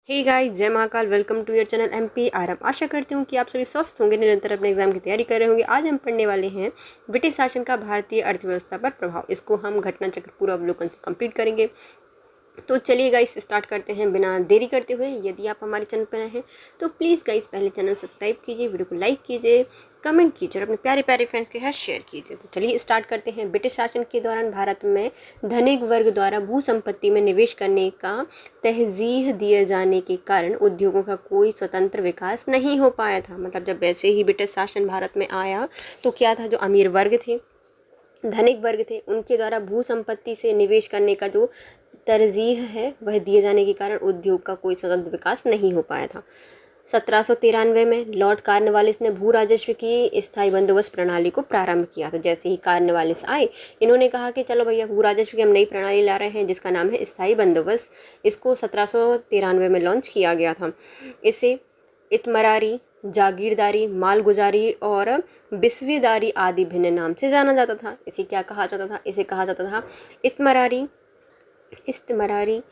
हे guys, जय Mahakal. Welcome to your channel MP RM. आशा करती हूँ कि आप सभी स्वस्थ होंगे, निरंतर अपने एग्जाम की तैयारी कर रहे होंगे। आज हम पढ़ने वाले हैं ब्रिटिश शासन का भारतीय अर्थव्यवस्था पर प्रभाव। इसको हम घटना चक्र पूरा अवलोकन से कंप्लीट करेंगे। तो चलिए गाइस स्टार्ट करते हैं बिना देरी करते हुए। यदि आप हमारे चैनल पर नए हैं तो प्लीज़ गाइस पहले चैनल सब्सक्राइब कीजिए, वीडियो को लाइक कीजिए, कमेंट कीजिए और अपने प्यारे प्यारे फ्रेंड्स के साथ शेयर कीजिए। तो चलिए स्टार्ट करते हैं। ब्रिटिश शासन के दौरान भारत में धनिक वर्ग द्वारा भू संपत्ति में निवेश करने का तहजीह दिए जाने के कारण उद्योगों का कोई स्वतंत्र विकास नहीं हो पाया था। मतलब जब वैसे ही ब्रिटिश शासन भारत में आया तो क्या था, जो अमीर वर्ग थे, धनिक वर्ग थे, उनके द्वारा भू संपत्ति से निवेश करने का जो तरजीह है वह दिए जाने के कारण उद्योग का कोई स्वतंत्र विकास नहीं हो पाया था। 1793 में लॉर्ड कॉर्नवालिस ने भू राजस्व की स्थायी बंदोबस्त प्रणाली को प्रारंभ किया। तो जैसे ही कॉर्नवालिस आए, इन्होंने कहा कि चलो भैया भू राजस्व की हम नई प्रणाली ला रहे हैं जिसका नाम है स्थायी बंदोबस्त। इसको 1793 में लॉन्च किया गया था। इसे इतमरारी, जागीरदारी, मालगुजारी और बिस्वेदारी आदि भिन्न नाम से जाना जाता था। इसे क्या कहा जाता था? इसे कहा जाता था इस्तमरारी,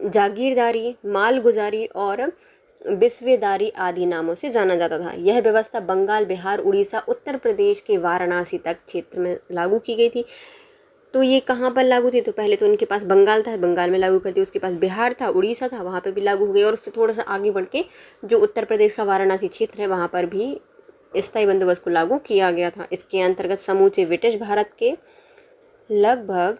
जागीरदारी, मालगुजारी और बिस्वेदारी आदि नामों से जाना जाता था। यह व्यवस्था बंगाल, बिहार, उड़ीसा, उत्तर प्रदेश के वाराणसी तक क्षेत्र में लागू की गई थी। तो ये कहाँ पर लागू थी? तो पहले तो उनके पास बंगाल था, बंगाल में लागू कर दी। उसके पास बिहार था, उड़ीसा था, वहाँ पे भी लागू हो गई। और उससे थोड़ा सा आगे बढ़ के जो उत्तर प्रदेश का वाराणसी क्षेत्र है वहाँ पर भी स्थायी बंदोबस्त को लागू किया गया था। इसके अंतर्गत समूचे ब्रिटिश भारत के लगभग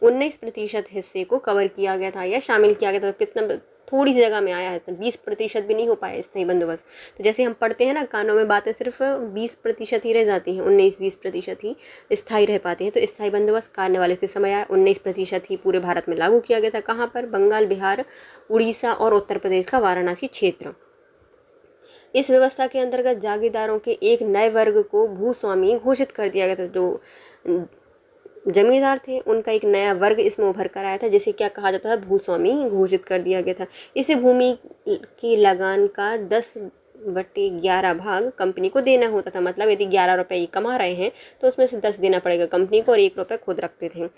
19% हिस्से को कवर किया गया था या शामिल किया गया था। तो कितना थोड़ी सी जगह में आया है, तो 20% भी नहीं हो पाया स्थायी बंदोबस्त। तो जैसे हम पढ़ते हैं ना कानों में, बातें सिर्फ 20% ही रह जाती हैं, 19-20% ही स्थायी रह पाती हैं। तो स्थायी बंदोबस्त कॉर्नवालिस के समय आया, 19% ही पूरे भारत में लागू किया गया था। कहाँ पर? बंगाल, बिहार, उड़ीसा और उत्तर प्रदेश का वाराणसी क्षेत्र। इस व्यवस्था के अंतर्गत जागीरदारों के एक नए वर्ग को भूस्वामी घोषित कर दिया गया था। जो जमींदार थे उनका एक नया वर्ग इसमें उभर कर आया था, जिसे क्या कहा जाता था? भूस्वामी घोषित कर दिया गया था। इसे भूमि की लगान का 10/11 भाग कंपनी को देना होता था। मतलब यदि 11 रुपये कमा रहे हैं तो उसमें से 10 देना पड़ेगा कंपनी को और 1 रुपये खुद रखते थे।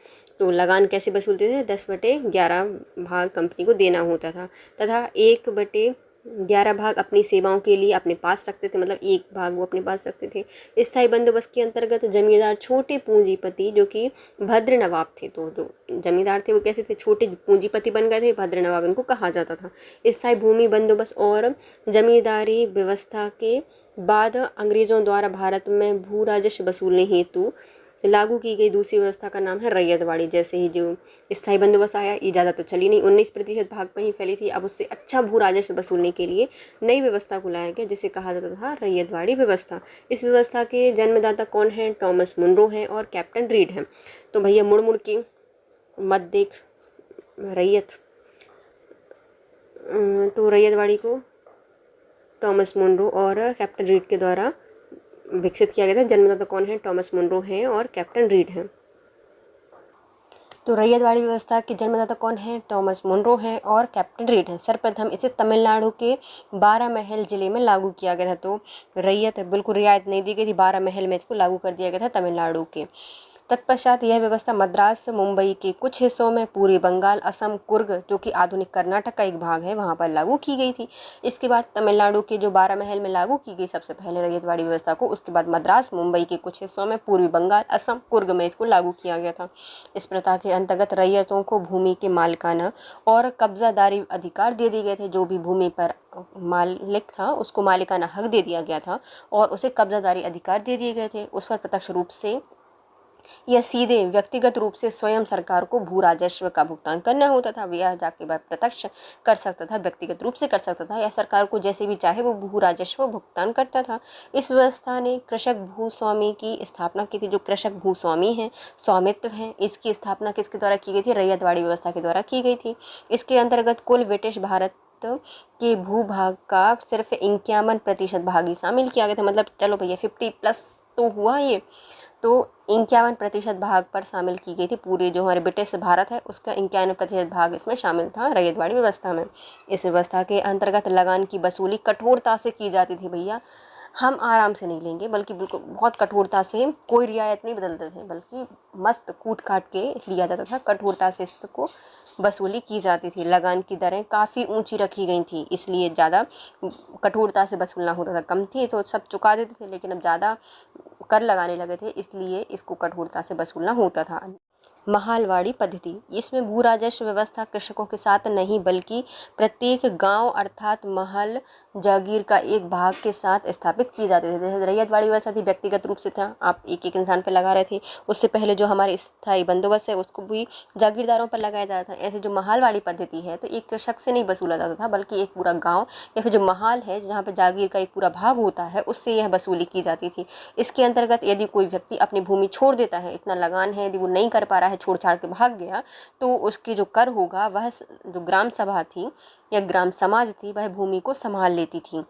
तो लगान कैसे वसूलते थे? 10/11 भाग कंपनी को देना होता था तथा 1/11 भाग अपनी सेवाओं के लिए अपने पास रखते थे। मतलब 1 भाग वो अपने पास रखते थे। स्थायी बंदोबस्त के अंतर्गत जमींदार छोटे पूंजीपति जो कि भद्र नवाब थे, तो जो जमींदार थे वो कैसे थे? छोटे पूंजीपति बन गए थे, भद्र नवाब इनको कहा जाता था। स्थायी भूमि बंदोबस्त और जमींदारी व्यवस्था के बाद अंग्रेजों द्वारा भारत में भू राजस्व वसूलने हेतु लागू की गई दूसरी व्यवस्था का नाम है रैयतवाड़ी। जैसे ही जो स्थायी बंदोबस्त आया, ये ज़्यादा तो चली नहीं, 19% भाग में ही फैली थी। अब उससे अच्छा भू राजस्व वसूलने के लिए नई व्यवस्था को लाया गया जिसे कहा जाता था रैयतवाड़ी व्यवस्था। इस व्यवस्था के जन्मदाता कौन है? टॉमस मुनरो हैं और कैप्टन रीड हैं। तो भैया मुड़ मुड़ के मत देख रैयत, तो रैयतवाड़ी को टॉमस मुनरो और कैप्टन रीड के द्वारा विकसित किया गया था। जन्मदाता कौन है? टॉमस मुनरो हैं और कैप्टन रीड हैं। तो रैयतवाड़ी व्यवस्था के जन्मदाता कौन है? टॉमस मुनरो हैं और कैप्टन रीड हैं। सर्वप्रथम इसे तमिलनाडु के 12 महल जिले में लागू किया गया था। तो रैयत बिल्कुल रियायत नहीं दी गई थी, 12 महल में इसको लागू कर दिया गया था तमिलनाडु के। तत्पश्चात यह व्यवस्था मद्रास, मुंबई के कुछ हिस्सों में, पूर्वी बंगाल, असम, कुर्ग जो कि आधुनिक कर्नाटक का एक भाग है वहाँ पर लागू की गई थी। इसके बाद तमिलनाडु के जो 12 महल में लागू की गई सबसे पहले रैयतवाड़ी व्यवस्था को, उसके बाद मद्रास, मुंबई के कुछ हिस्सों में, पूर्वी बंगाल, असम, कुर्ग में इसको लागू किया गया था। इस प्रथा के अंतर्गत रैयतों को भूमि के मालिकाना और कब्जादारी अधिकार दे दिए गए थे। जो भी भूमि पर मालिक था उसको मालिकाना हक दे दिया गया था और उसे कब्जादारी अधिकार दे दिए गए थे। उस पर प्रत्यक्ष रूप से यह सीधे व्यक्तिगत रूप से स्वयं सरकार को भू राजस्व का भुगतान करना होता था। यह जाके वह प्रत्यक्ष कर सकता था, व्यक्तिगत रूप से कर सकता था या सरकार को जैसे भी चाहे वो भू राजस्व भुगतान करता था। इस व्यवस्था ने कृषक भूस्वामी की स्थापना की थी। जो कृषक भूस्वामी हैं, स्वामित्व हैं, इसकी स्थापना किसके द्वारा की गई थी? रैयतवाड़ी व्यवस्था के द्वारा की गई थी। इसके अंतर्गत कुल ब्रिटिश भारत के भूभाग का सिर्फ 51% भाग ही शामिल किया गया था। मतलब चलो भैया 50+ तो हुआ ये, तो 51% भाग पर शामिल की गई थी। पूरे जो हमारे ब्रिटिश भारत है उसका 51% भाग इसमें शामिल था रैयतवाड़ी व्यवस्था में। इस व्यवस्था के अंतर्गत लगान की वसूली कठोरता से की जाती थी भैया। हम आराम से नहीं लेंगे, बल्कि बिल्कुल बहुत कठोरता से, कोई रियायत नहीं बदलते थे, बल्कि मस्त कूट काट के लिया जाता था, कठोरता से इसको वसूली की जाती थी। लगान की दरें काफ़ी ऊंची रखी गई थी, इसलिए ज़्यादा कठोरता से वसूलना होता था। कम थी तो सब चुका देते थे, लेकिन अब ज़्यादा कर लगाने लगे थे, इसलिए इसको कठोरता से वसूलना होता था। महालवाड़ी पद्धति, इसमें भू राजस्व व्यवस्था कृषकों के साथ नहीं, बल्कि प्रत्येक गांव अर्थात महल जागीर का एक भाग के साथ स्थापित की जाती थी। जैसे रैयतवाड़ी व्यवस्था थी, व्यक्तिगत रूप से था, आप एक एक इंसान पर लगा रहे थे। उससे पहले जो हमारे स्थायी बंदोबस्त है उसको भी जागीरदारों पर लगाया जाता था। ऐसे जो महालवाड़ी पद्धति है तो एक कृषक से नहीं वसूला जाता था, बल्कि एक पूरा गाँव या फिर जो महाल है जहाँ पर जागीर का एक पूरा भाग होता है उससे यह वसूली की जाती थी। इसके अंतर्गत यदि कोई व्यक्ति अपनी भूमि छोड़ देता है, इतना लगान है, यदि वो नहीं कर पा रहा है, छोड़ छाड़ के भाग गया, तो उसकी जो कर होगा वह जो ग्राम सभा थी या ग्राम समाज थी वह भूमि को संभाल लेती थी।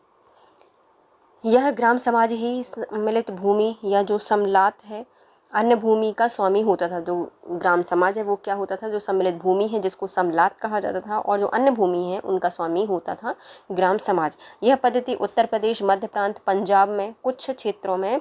यह ग्राम समाज ही सम्मिलित भूमि या जो समलात है अन्य भूमि का स्वामी होता था। जो ग्राम समाज है वो क्या होता था, जो सम्मिलित भूमि है जिसको समलात कहा जाता था, और जो अन्य भूमि है उनका स्वामी होता था ग्राम समाज। यह पद्धति उत्तर प्रदेश, मध्य प्रांत, पंजाब में कुछ क्षेत्रों में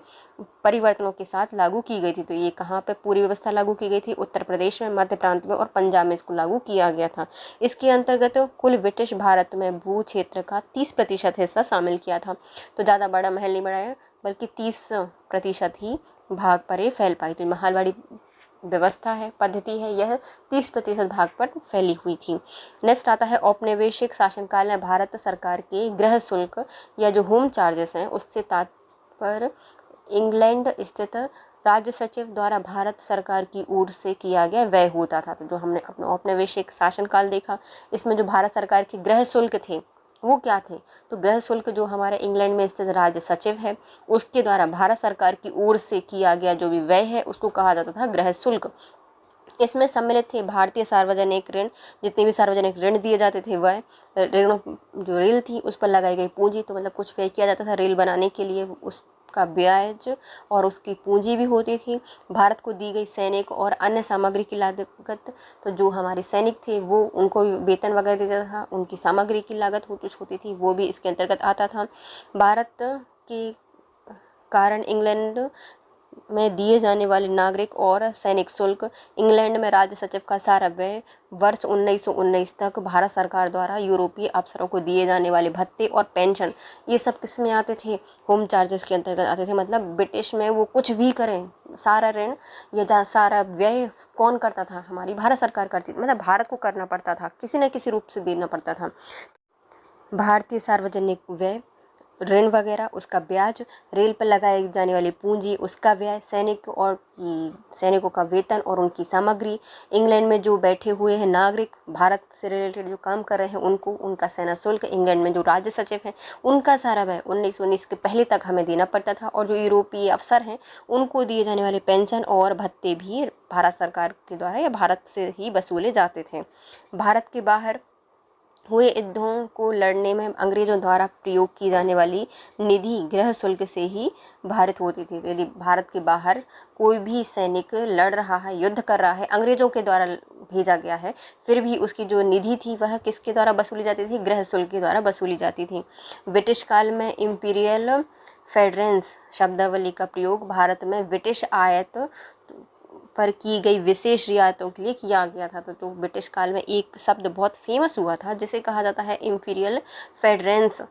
परिवर्तनों के साथ लागू की गई थी। तो ये कहाँ पे पूरी व्यवस्था लागू की गई थी, उत्तर प्रदेश में, मध्य प्रांत में और पंजाब में इसको लागू किया गया था। इसके अंतर्गत कुल ब्रिटिश भारत में भू क्षेत्र का 30% हिस्सा शामिल किया था। तो ज़्यादा बड़ा महल नहीं बनाया, बल्कि 30% ही भाग पर ये फैल पाई। तो महालवाड़ी व्यवस्था है, पद्धति है, यह 30% भाग पर फैली हुई थी। नेक्स्ट आता है औपनिवेशिक शासनकाल में भारत सरकार के गृह शुल्क या जो होम चार्जेस हैं उससे तात्पर्य इंग्लैंड स्थित राज्य सचिव द्वारा भारत सरकार की ओर से किया गया व्यय होता था। तो जो हमने अपना औपनिवेशिक शासनकाल देखा, इसमें जो भारत सरकार के गृह शुल्क थे वो क्या थे, तो गृह शुल्क जो हमारे इंग्लैंड में स्थित राज्य सचिव है उसके द्वारा भारत सरकार की ओर से किया गया जो भी व्यय है उसको कहा जाता था गृह शुल्क। इसमें सम्मिलित थे भारतीय सार्वजनिक ऋण, जितने भी सार्वजनिक ऋण दिए जाते थे वह ऋणों, जो रेल थी उस पर लगाई गई पूंजी, तो मतलब कुछ व्यय किया जाता था रेल बनाने के लिए, उसका ब्याज और उसकी पूंजी भी होती थी। भारत को दी गई सैनिक और अन्य सामग्री की लागत, तो जो हमारे सैनिक थे वो उनको वेतन वगैरह देता था, उनकी सामग्री की लागत कुछ होती थी वो भी इसके अंतर्गत आता था। भारत के कारण इंग्लैंड में दिए जाने वाले नागरिक और सैनिक शुल्क, इंग्लैंड में राज्य सचिव का सारा व्यय, वर्ष 1919 तक भारत सरकार द्वारा यूरोपीय अफसरों को दिए जाने वाले भत्ते और पेंशन, ये सब किस में आते थे, होम चार्जेस के अंतर्गत आते थे। मतलब ब्रिटिश में वो कुछ भी करें, सारा ऋण या सारा व्यय कौन करता था, हमारी भारत सरकार करती थी, मतलब भारत को करना पड़ता था, किसी न किसी रूप से देना पड़ता था। भारतीय सार्वजनिक व्यय, ऋण वगैरह, उसका ब्याज, रेल पर लगाई जाने वाली पूंजी, उसका व्यय, सैनिकों का वेतन और उनकी सामग्री, इंग्लैंड में जो बैठे हुए हैं नागरिक, भारत से रिलेटेड जो काम कर रहे हैं उनको, उनका सेना शुल्क, इंग्लैंड में जो राज्य सचिव हैं उनका सारा व्यय 1919 के पहले तक हमें देना पड़ता था, और जो यूरोपीय अफसर हैं उनको दिए जाने वाले पेंशन और भत्ते भी भारत सरकार के द्वारा या भारत से ही वसूले जाते थे। भारत के बाहर हुए युद्धों को लड़ने में अंग्रेजों द्वारा प्रयोग की जाने वाली निधि गृह शुल्क से ही भारित होती थी। यदि भारत के बाहर कोई भी सैनिक लड़ रहा है, युद्ध कर रहा है, अंग्रेजों के द्वारा भेजा गया है, फिर भी उसकी जो निधि थी वह किसके द्वारा वसूली जाती थी, गृह शुल्क के द्वारा वसूली जाती थी। ब्रिटिश काल में इम्पीरियल फेडरेंस शब्दावली का प्रयोग भारत में ब्रिटिश आयत पर की गई विशेष रियायतों के लिए किया गया था। तो ब्रिटिश काल में एक शब्द बहुत फेमस हुआ था जिसे कहा जाता है इम्पीरियल फेडरेंस।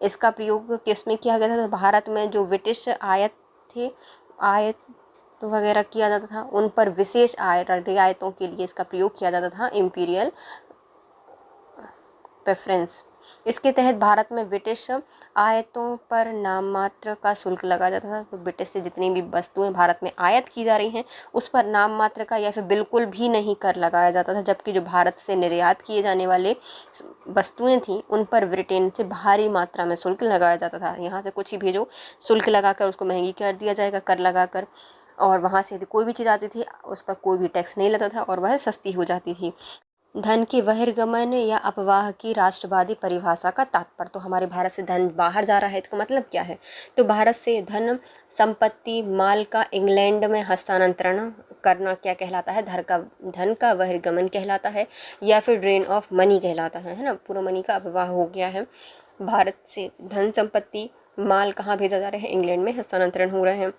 इसका प्रयोग किस में किया गया था, तो भारत में जो ब्रिटिश आयत थे, आयत वगैरह किया जाता था, उन पर विशेष रियायतों के लिए इसका प्रयोग किया जाता था, इम्पीरियल प्रेफरेंस। इसके तहत भारत में ब्रिटिश आयतों पर नाम मात्र का शुल्क लगाया जाता था। तो ब्रिटिश से जितनी भी वस्तुएं भारत में आयात की जा रही हैं उस पर नाम मात्र का या फिर बिल्कुल भी नहीं कर लगाया जाता था, जबकि जो भारत से निर्यात किए जाने वाले वस्तुएं थी उन पर ब्रिटेन से भारी मात्रा में शुल्क लगाया जाता था। यहाँ से कुछ ही भेजो, शुल्क लगाकर उसको महंगी कर दिया जाएगा, कर लगाकर, और वहाँ से यदि कोई भी चीज़ आती थी उस पर कोई भी टैक्स नहीं लगता था और वह सस्ती हो जाती थी। धन के बहिर्गमन या अपवाह की राष्ट्रवादी परिभाषा का तात्पर्य, तो हमारे भारत से धन बाहर जा रहा है इसका मतलब क्या है, तो भारत से धन, संपत्ति, माल का इंग्लैंड में हस्तांतरण करना क्या कहलाता है, धन का बहिर्गमन कहलाता है, या फिर ड्रेन ऑफ मनी कहलाता है ना, पूरा मनी का अपवाह हो गया है। भारत से धन, संपत्ति, माल कहाँ भेजा जा रहा है, इंग्लैंड में हस्तांतरण हो रहे हैं,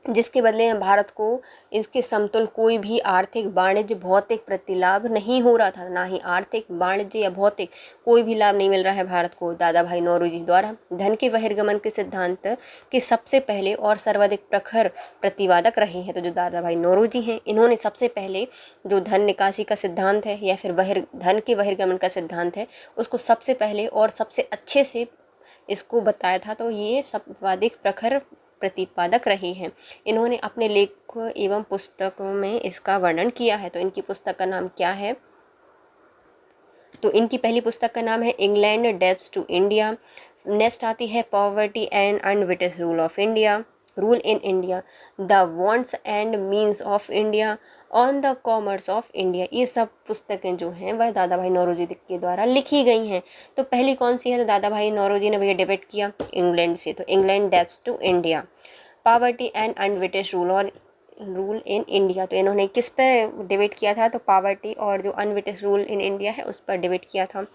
जिसके बदले में भारत को इसके समतुल कोई भी आर्थिक, वाणिज्य, भौतिक प्रतिलाभ नहीं हो रहा था। ना ही आर्थिक, वाणिज्य या भौतिक कोई भी लाभ नहीं मिल रहा है भारत को। दादा भाई नौरोजी द्वारा धन के बहिर्गमन के सिद्धांत के सबसे पहले और सर्वाधिक प्रखर प्रतिवादक रहे हैं। तो जो दादा भाई नौरोजी हैं, इन्होंने सबसे पहले जो धन निकासी का सिद्धांत है या फिर धन के बहिर्गमन का सिद्धांत है, उसको सबसे पहले और सबसे अच्छे से इसको बताया था। तो ये सर्वाधिक प्रखर प्रतिपादक रहे हैं। इन्होंने अपने लेख एवं पुस्तकों में इसका वर्णन किया है। तो इनकी पुस्तक का नाम क्या है? तो इनकी पहली पुस्तक का नाम है England debts to India. Next आती है poverty and unBritish rule in India, the wants and means of India, on the commerce of India. ये सब पुस्तकें जो हैं वह दादा भाई नौरोजी के द्वारा लिखी गई हैं। तो पहली कौन सी है? तो दादा भाई नौरोजी ने भैया डिबेट किया इंग्लैंड से, तो England debts to India. Poverty and unBritish rule in India, तो इन्होंने किस पे डिबेट किया था? तो पॉवर्टी और जो अनविटिश रूल इन इंडिया है उस पर डिबेट किया था।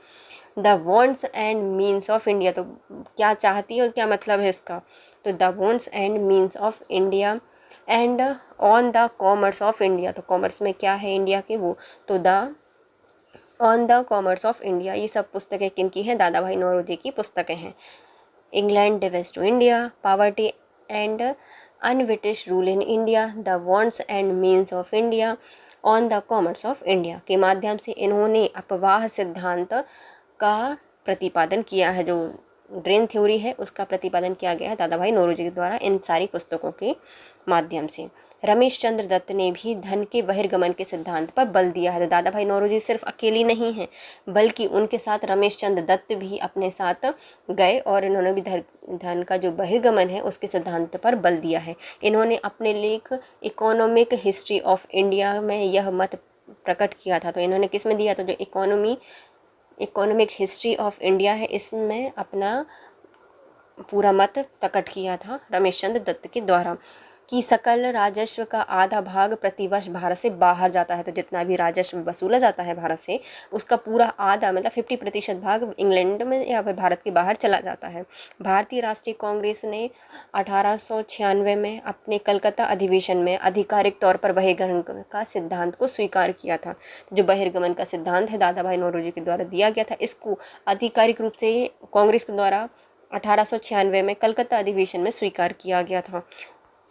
The wants and means of India, तो क्या चाहती है और क्या मतलब है इसका? तो the wants and means of India and on the commerce of India, तो कॉमर्स में क्या है इंडिया के वो, तो the on the commerce of India. ये सब पुस्तकें किनकी हैं? दादा भाई नौरोजी की पुस्तकें हैं। England divest to India, poverty and unBritish rule in India, the wants and means of India, on the commerce of India के माध्यम से इन्होंने अपवाह सिद्धांत का प्रतिपादन किया है। जो ड्रेन थ्योरी है उसका प्रतिपादन किया गया है दादा भाई नौरोजी के द्वारा इन सारी पुस्तकों के माध्यम से। रमेश चंद्र दत्त ने भी धन के बहिर्गमन के सिद्धांत पर बल दिया है। तो दादा भाई नौरोजी सिर्फ अकेली नहीं हैं, बल्कि उनके साथ रमेश चंद्र दत्त भी अपने साथ गए और इन्होंने भी धन का जो बहिर्गमन है उसके सिद्धांत पर बल दिया है। इन्होंने अपने लेख इकोनॉमिक हिस्ट्री ऑफ इंडिया में यह मत प्रकट किया था। तो इन्होंने किस में दिया? तो जो इकोनॉमिक हिस्ट्री ऑफ इंडिया है इसमें अपना पूरा मत प्रकट किया था रमेश चंद्र दत्त के द्वारा कि सकल राजस्व का आधा भाग प्रतिवर्ष भारत से बाहर जाता है। तो जितना भी राजस्व वसूला जाता है भारत से उसका पूरा आधा मतलब 50% भाग इंग्लैंड में या फिर भारत के बाहर चला जाता है। भारतीय राष्ट्रीय कांग्रेस ने 1896 में अपने कलकत्ता अधिवेशन में आधिकारिक तौर पर बहिर्गमन का सिद्धांत को स्वीकार किया था। जो बहिर्गमन का सिद्धांत है दादा भाई नौरोजी के द्वारा दिया गया था, इसको आधिकारिक रूप से कांग्रेस के द्वारा 1896 में कलकत्ता अधिवेशन में स्वीकार किया गया था।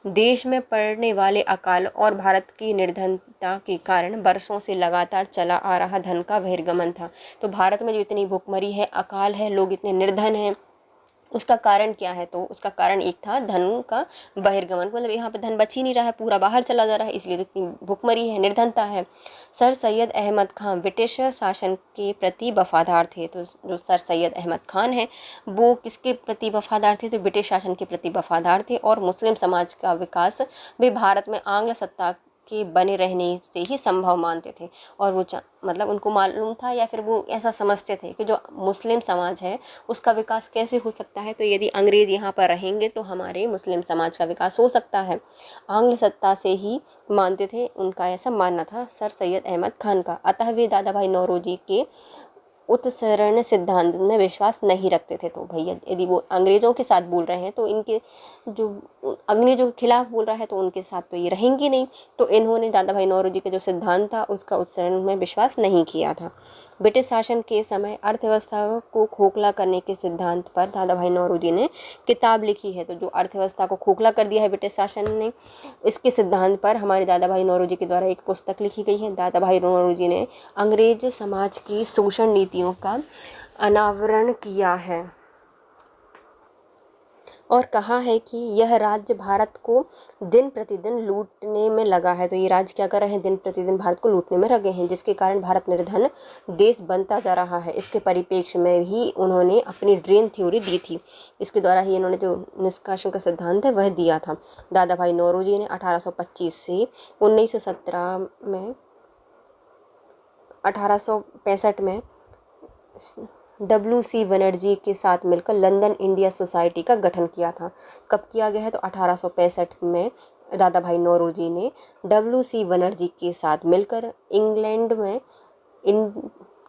देश में पड़ने वाले अकाल और भारत की निर्धनता के कारण वर्षों से लगातार चला आ रहा धन का बहिर्गमन था। तो भारत में जो इतनी भुखमरी है, अकाल है, लोग इतने निर्धन हैं, उसका कारण क्या है? तो उसका कारण एक था धन का बहिर्गमन, मतलब यहाँ पे धन बच ही नहीं रहा है, पूरा बाहर चला जा रहा है, इसलिए तो इतनी भुखमरी है, निर्धनता है। सर सैयद अहमद खान ब्रिटिश शासन के प्रति वफादार थे। तो जो सर सैयद अहमद खान है वो किसके प्रति वफादार थे? तो ब्रिटिश शासन के प्रति वफादार थे और मुस्लिम समाज का विकास वे भारत में आंग्ल सत्ता के बने रहने से ही संभव मानते थे। और वो मतलब उनको मालूम था या फिर वो ऐसा समझते थे कि जो मुस्लिम समाज है उसका विकास कैसे हो सकता है, तो यदि अंग्रेज़ यहाँ पर रहेंगे तो हमारे मुस्लिम समाज का विकास हो सकता है। आंग्ल सत्ता से ही मानते थे, उनका ऐसा मानना था सर सैयद अहमद खान का। अतः वे दादा भाई नौरोजी के उत्सरण सिद्धांत में विश्वास नहीं रखते थे। तो भैया यदि वो अंग्रेज़ों के साथ बोल रहे हैं तो इनके जो अंग्रेज़ों के खिलाफ बोल रहा है तो उनके साथ तो ये रहेंगी नहीं। तो इन्होंने दादा भाई नौरोजी का जो सिद्धांत था उसका उत्सरण में विश्वास नहीं किया था। ब्रिटिश शासन के समय अर्थव्यवस्था को खोखला करने के सिद्धांत पर दादा भाई नौरोजी ने किताब लिखी है। तो जो अर्थव्यवस्था को खोखला कर दिया है ब्रिटिश शासन ने, इसके सिद्धांत पर हमारे दादा भाई नौरोजी के द्वारा एक पुस्तक लिखी गई है। दादा भाई नौरोजी ने अंग्रेज समाज की शोषण नीतियों का अनावरण किया है और कहा है कि यह राज्य भारत को दिन प्रतिदिन लूटने में लगा है। तो ये राज्य क्या कर रहे हैं? दिन प्रतिदिन भारत को लूटने में लगे हैं, जिसके कारण भारत निर्धन देश बनता जा रहा है। इसके परिप्रेक्ष्य में ही उन्होंने अपनी ड्रेन थ्योरी दी थी। इसके द्वारा ही इन्होंने जो निष्कासन का सिद्धांत है वह दिया था। दादा भाई नौरोजी ने 1825 से 1917 में 1865 में WC बनर्जी के साथ मिलकर लंदन इंडिया सोसाइटी का गठन किया था। कब किया गया है? तो 1865 में दादा भाई नौरोजी ने WC बनर्जी के साथ मिलकर इंग्लैंड में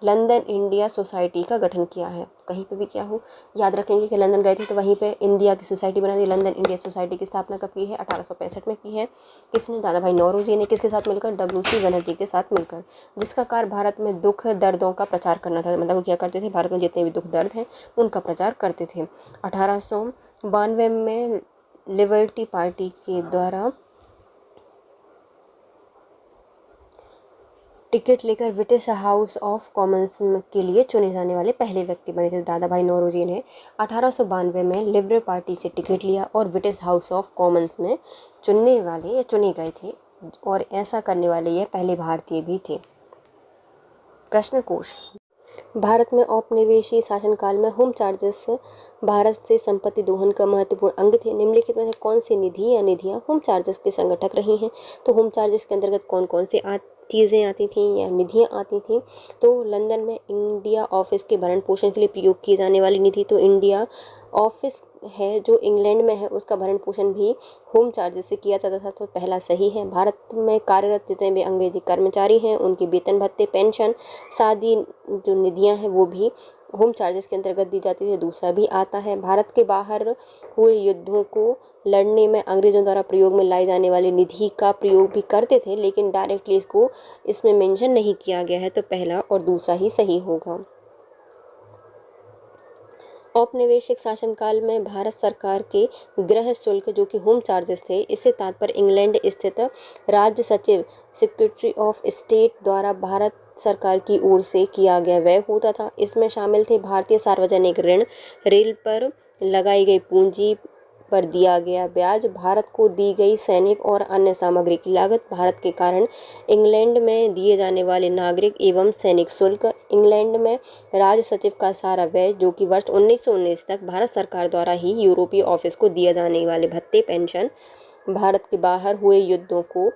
लंदन इंडिया सोसाइटी का गठन किया है। कहीं पे भी क्या हो, याद रखेंगे कि लंदन गए थे तो वहीं पे इंडिया की सोसाइटी बना दी। लंदन इंडिया सोसाइटी की स्थापना कब की है? 1865 में की है। किसने? दादा भाई नौरोजी ने। किसके साथ मिलकर? WC बनर्जी के साथ मिलकर। जिसका कार्य भारत में दुख दर्दों का प्रचार करना था। मतलब वो क्या करते थे? भारत में जितने भी दुख दर्द हैं उनका प्रचार करते थे। 1892 में लिबर्टी पार्टी के द्वारा टिकट लेकर ब्रिटिश हाउस ऑफ कॉमन्स के लिए चुने जाने वाले पहले व्यक्ति बने थे। दादा भाई नौरोजी ने 1892 में लिबरल पार्टी से टिकट लिया और ब्रिटिश हाउस ऑफ कॉमन्स में चुने गए थे, और ऐसा करने वाले यह पहले भारतीय भी थे। प्रश्न कोश। भारत में औपनिवेशिक शासनकाल में होम चार्जेस भारत से संपत्ति दोहन का महत्वपूर्ण अंग थे। निम्नलिखित में से कौन सी निधि या निधियां होम चार्जेस के संगठक रही हैं? तो होम चार्जेस के अंतर्गत कौन कौन से चीज़ें आती थी या निधियाँ आती थी? तो लंदन में इंडिया ऑफिस के भरण पोषण के लिए प्रयोग की जाने वाली निधि, तो इंडिया ऑफिस है जो इंग्लैंड में है, उसका भरण पोषण भी होम चार्जेस से किया जाता था। तो पहला सही है। भारत में कार्यरत जितने भी अंग्रेजी कर्मचारी हैं उनके वेतन भत्ते, पेंशन, शादी जो निधियां हैं वो भी होम चार्जेस के अंतर्गत दी जाती है। दूसरा भी आता है। भारत के बाहर हुए युद्धों को लड़ने में अंग्रेजों द्वारा प्रयोग में लाई जाने वाली निधि का प्रयोग भी करते थे, लेकिन डायरेक्टली इसको इसमें मेंशन नहीं किया गया है। तो पहला और दूसरा ही सही होगा। औपनिवेशिक शासनकाल में भारत सरकार के गृह शुल्क जो कि होम चार्जेस थे, इससे तात्पर्य इंग्लैंड स्थित राज्य सचिव सेक्रेटरी ऑफ स्टेट द्वारा भारत सरकार की ओर से किया गया व्यय होता था। इसमें शामिल थे भारतीय सार्वजनिक ऋण, रेल पर लगाई गई पूंजी पर दिया गया ब्याज, भारत को दी गई सैनिक और अन्य सामग्री की लागत, भारत के कारण इंग्लैंड में दिए जाने वाले नागरिक एवं सैनिक शुल्क, इंग्लैंड में राज सचिव का सारा व्यय जो कि वर्ष 1919 तक भारत सरकार द्वारा ही यूरोपीय ऑफिस को दिए जाने वाले भत्ते, पेंशन, भारत के बाहर हुए युद्धों को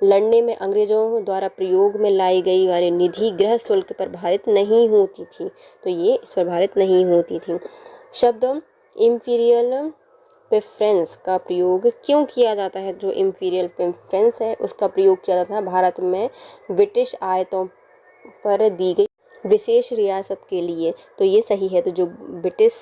लड़ने में अंग्रेजों द्वारा प्रयोग में लाई गई वाली निधि गृह शुल्क पर भारित नहीं होती थी। तो ये इस पर भारित नहीं होती थी। शब्द इंपीरियल प्रेफरेंस का प्रयोग क्यों किया जाता है? जो इंपीरियल प्रेफरेंस है उसका प्रयोग किया जाता है भारत में ब्रिटिश आयतों पर दी गई विशेष रियासत के लिए। तो ये सही है। तो जो ब्रिटिश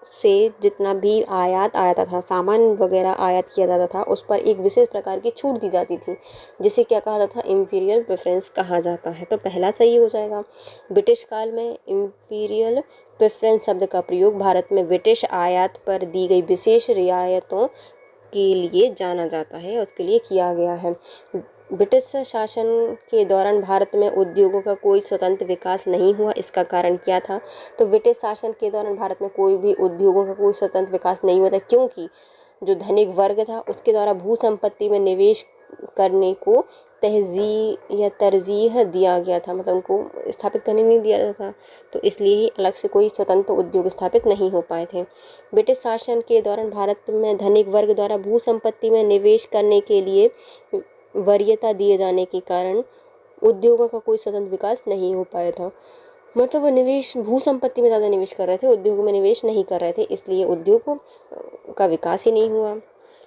से जितना भी आयात आता था, सामान वगैरह आयात किया जाता था, उस पर एक विशेष प्रकार की छूट दी जाती थी, जिसे क्या कहा जाता था? इंपीरियल प्रेफरेंस कहा जाता है। तो पहला सही हो जाएगा। ब्रिटिश काल में इंपीरियल प्रेफरेंस शब्द का प्रयोग भारत में ब्रिटिश आयात पर दी गई विशेष रियायतों के लिए जाना जाता है, उसके लिए किया गया है। ब्रिटिश शासन के दौरान भारत में उद्योगों का कोई स्वतंत्र विकास नहीं हुआ। इसका कारण क्या था? तो ब्रिटिश शासन के दौरान भारत में कोई भी उद्योगों का कोई स्वतंत्र विकास नहीं हुआ था, क्योंकि जो धनिक वर्ग था उसके द्वारा भू संपत्ति में निवेश करने को तरजीह दिया गया था, मतलब उनको स्थापित करने नहीं दिया जाता था। तो इसलिए ही अलग से कोई स्वतंत्र उद्योग स्थापित नहीं हो पाए थे। ब्रिटिश शासन के दौरान भारत में धनिक वर्ग द्वारा भू संपत्ति में निवेश करने के लिए वरीयता दिए जाने के कारण उद्योगों का कोई स्वतंत्र विकास नहीं हो पाया था। मतलब वो निवेश भू संपत्ति में ज़्यादा निवेश कर रहे थे, उद्योगों में निवेश नहीं कर रहे थे, इसलिए उद्योगों का विकास ही नहीं हुआ।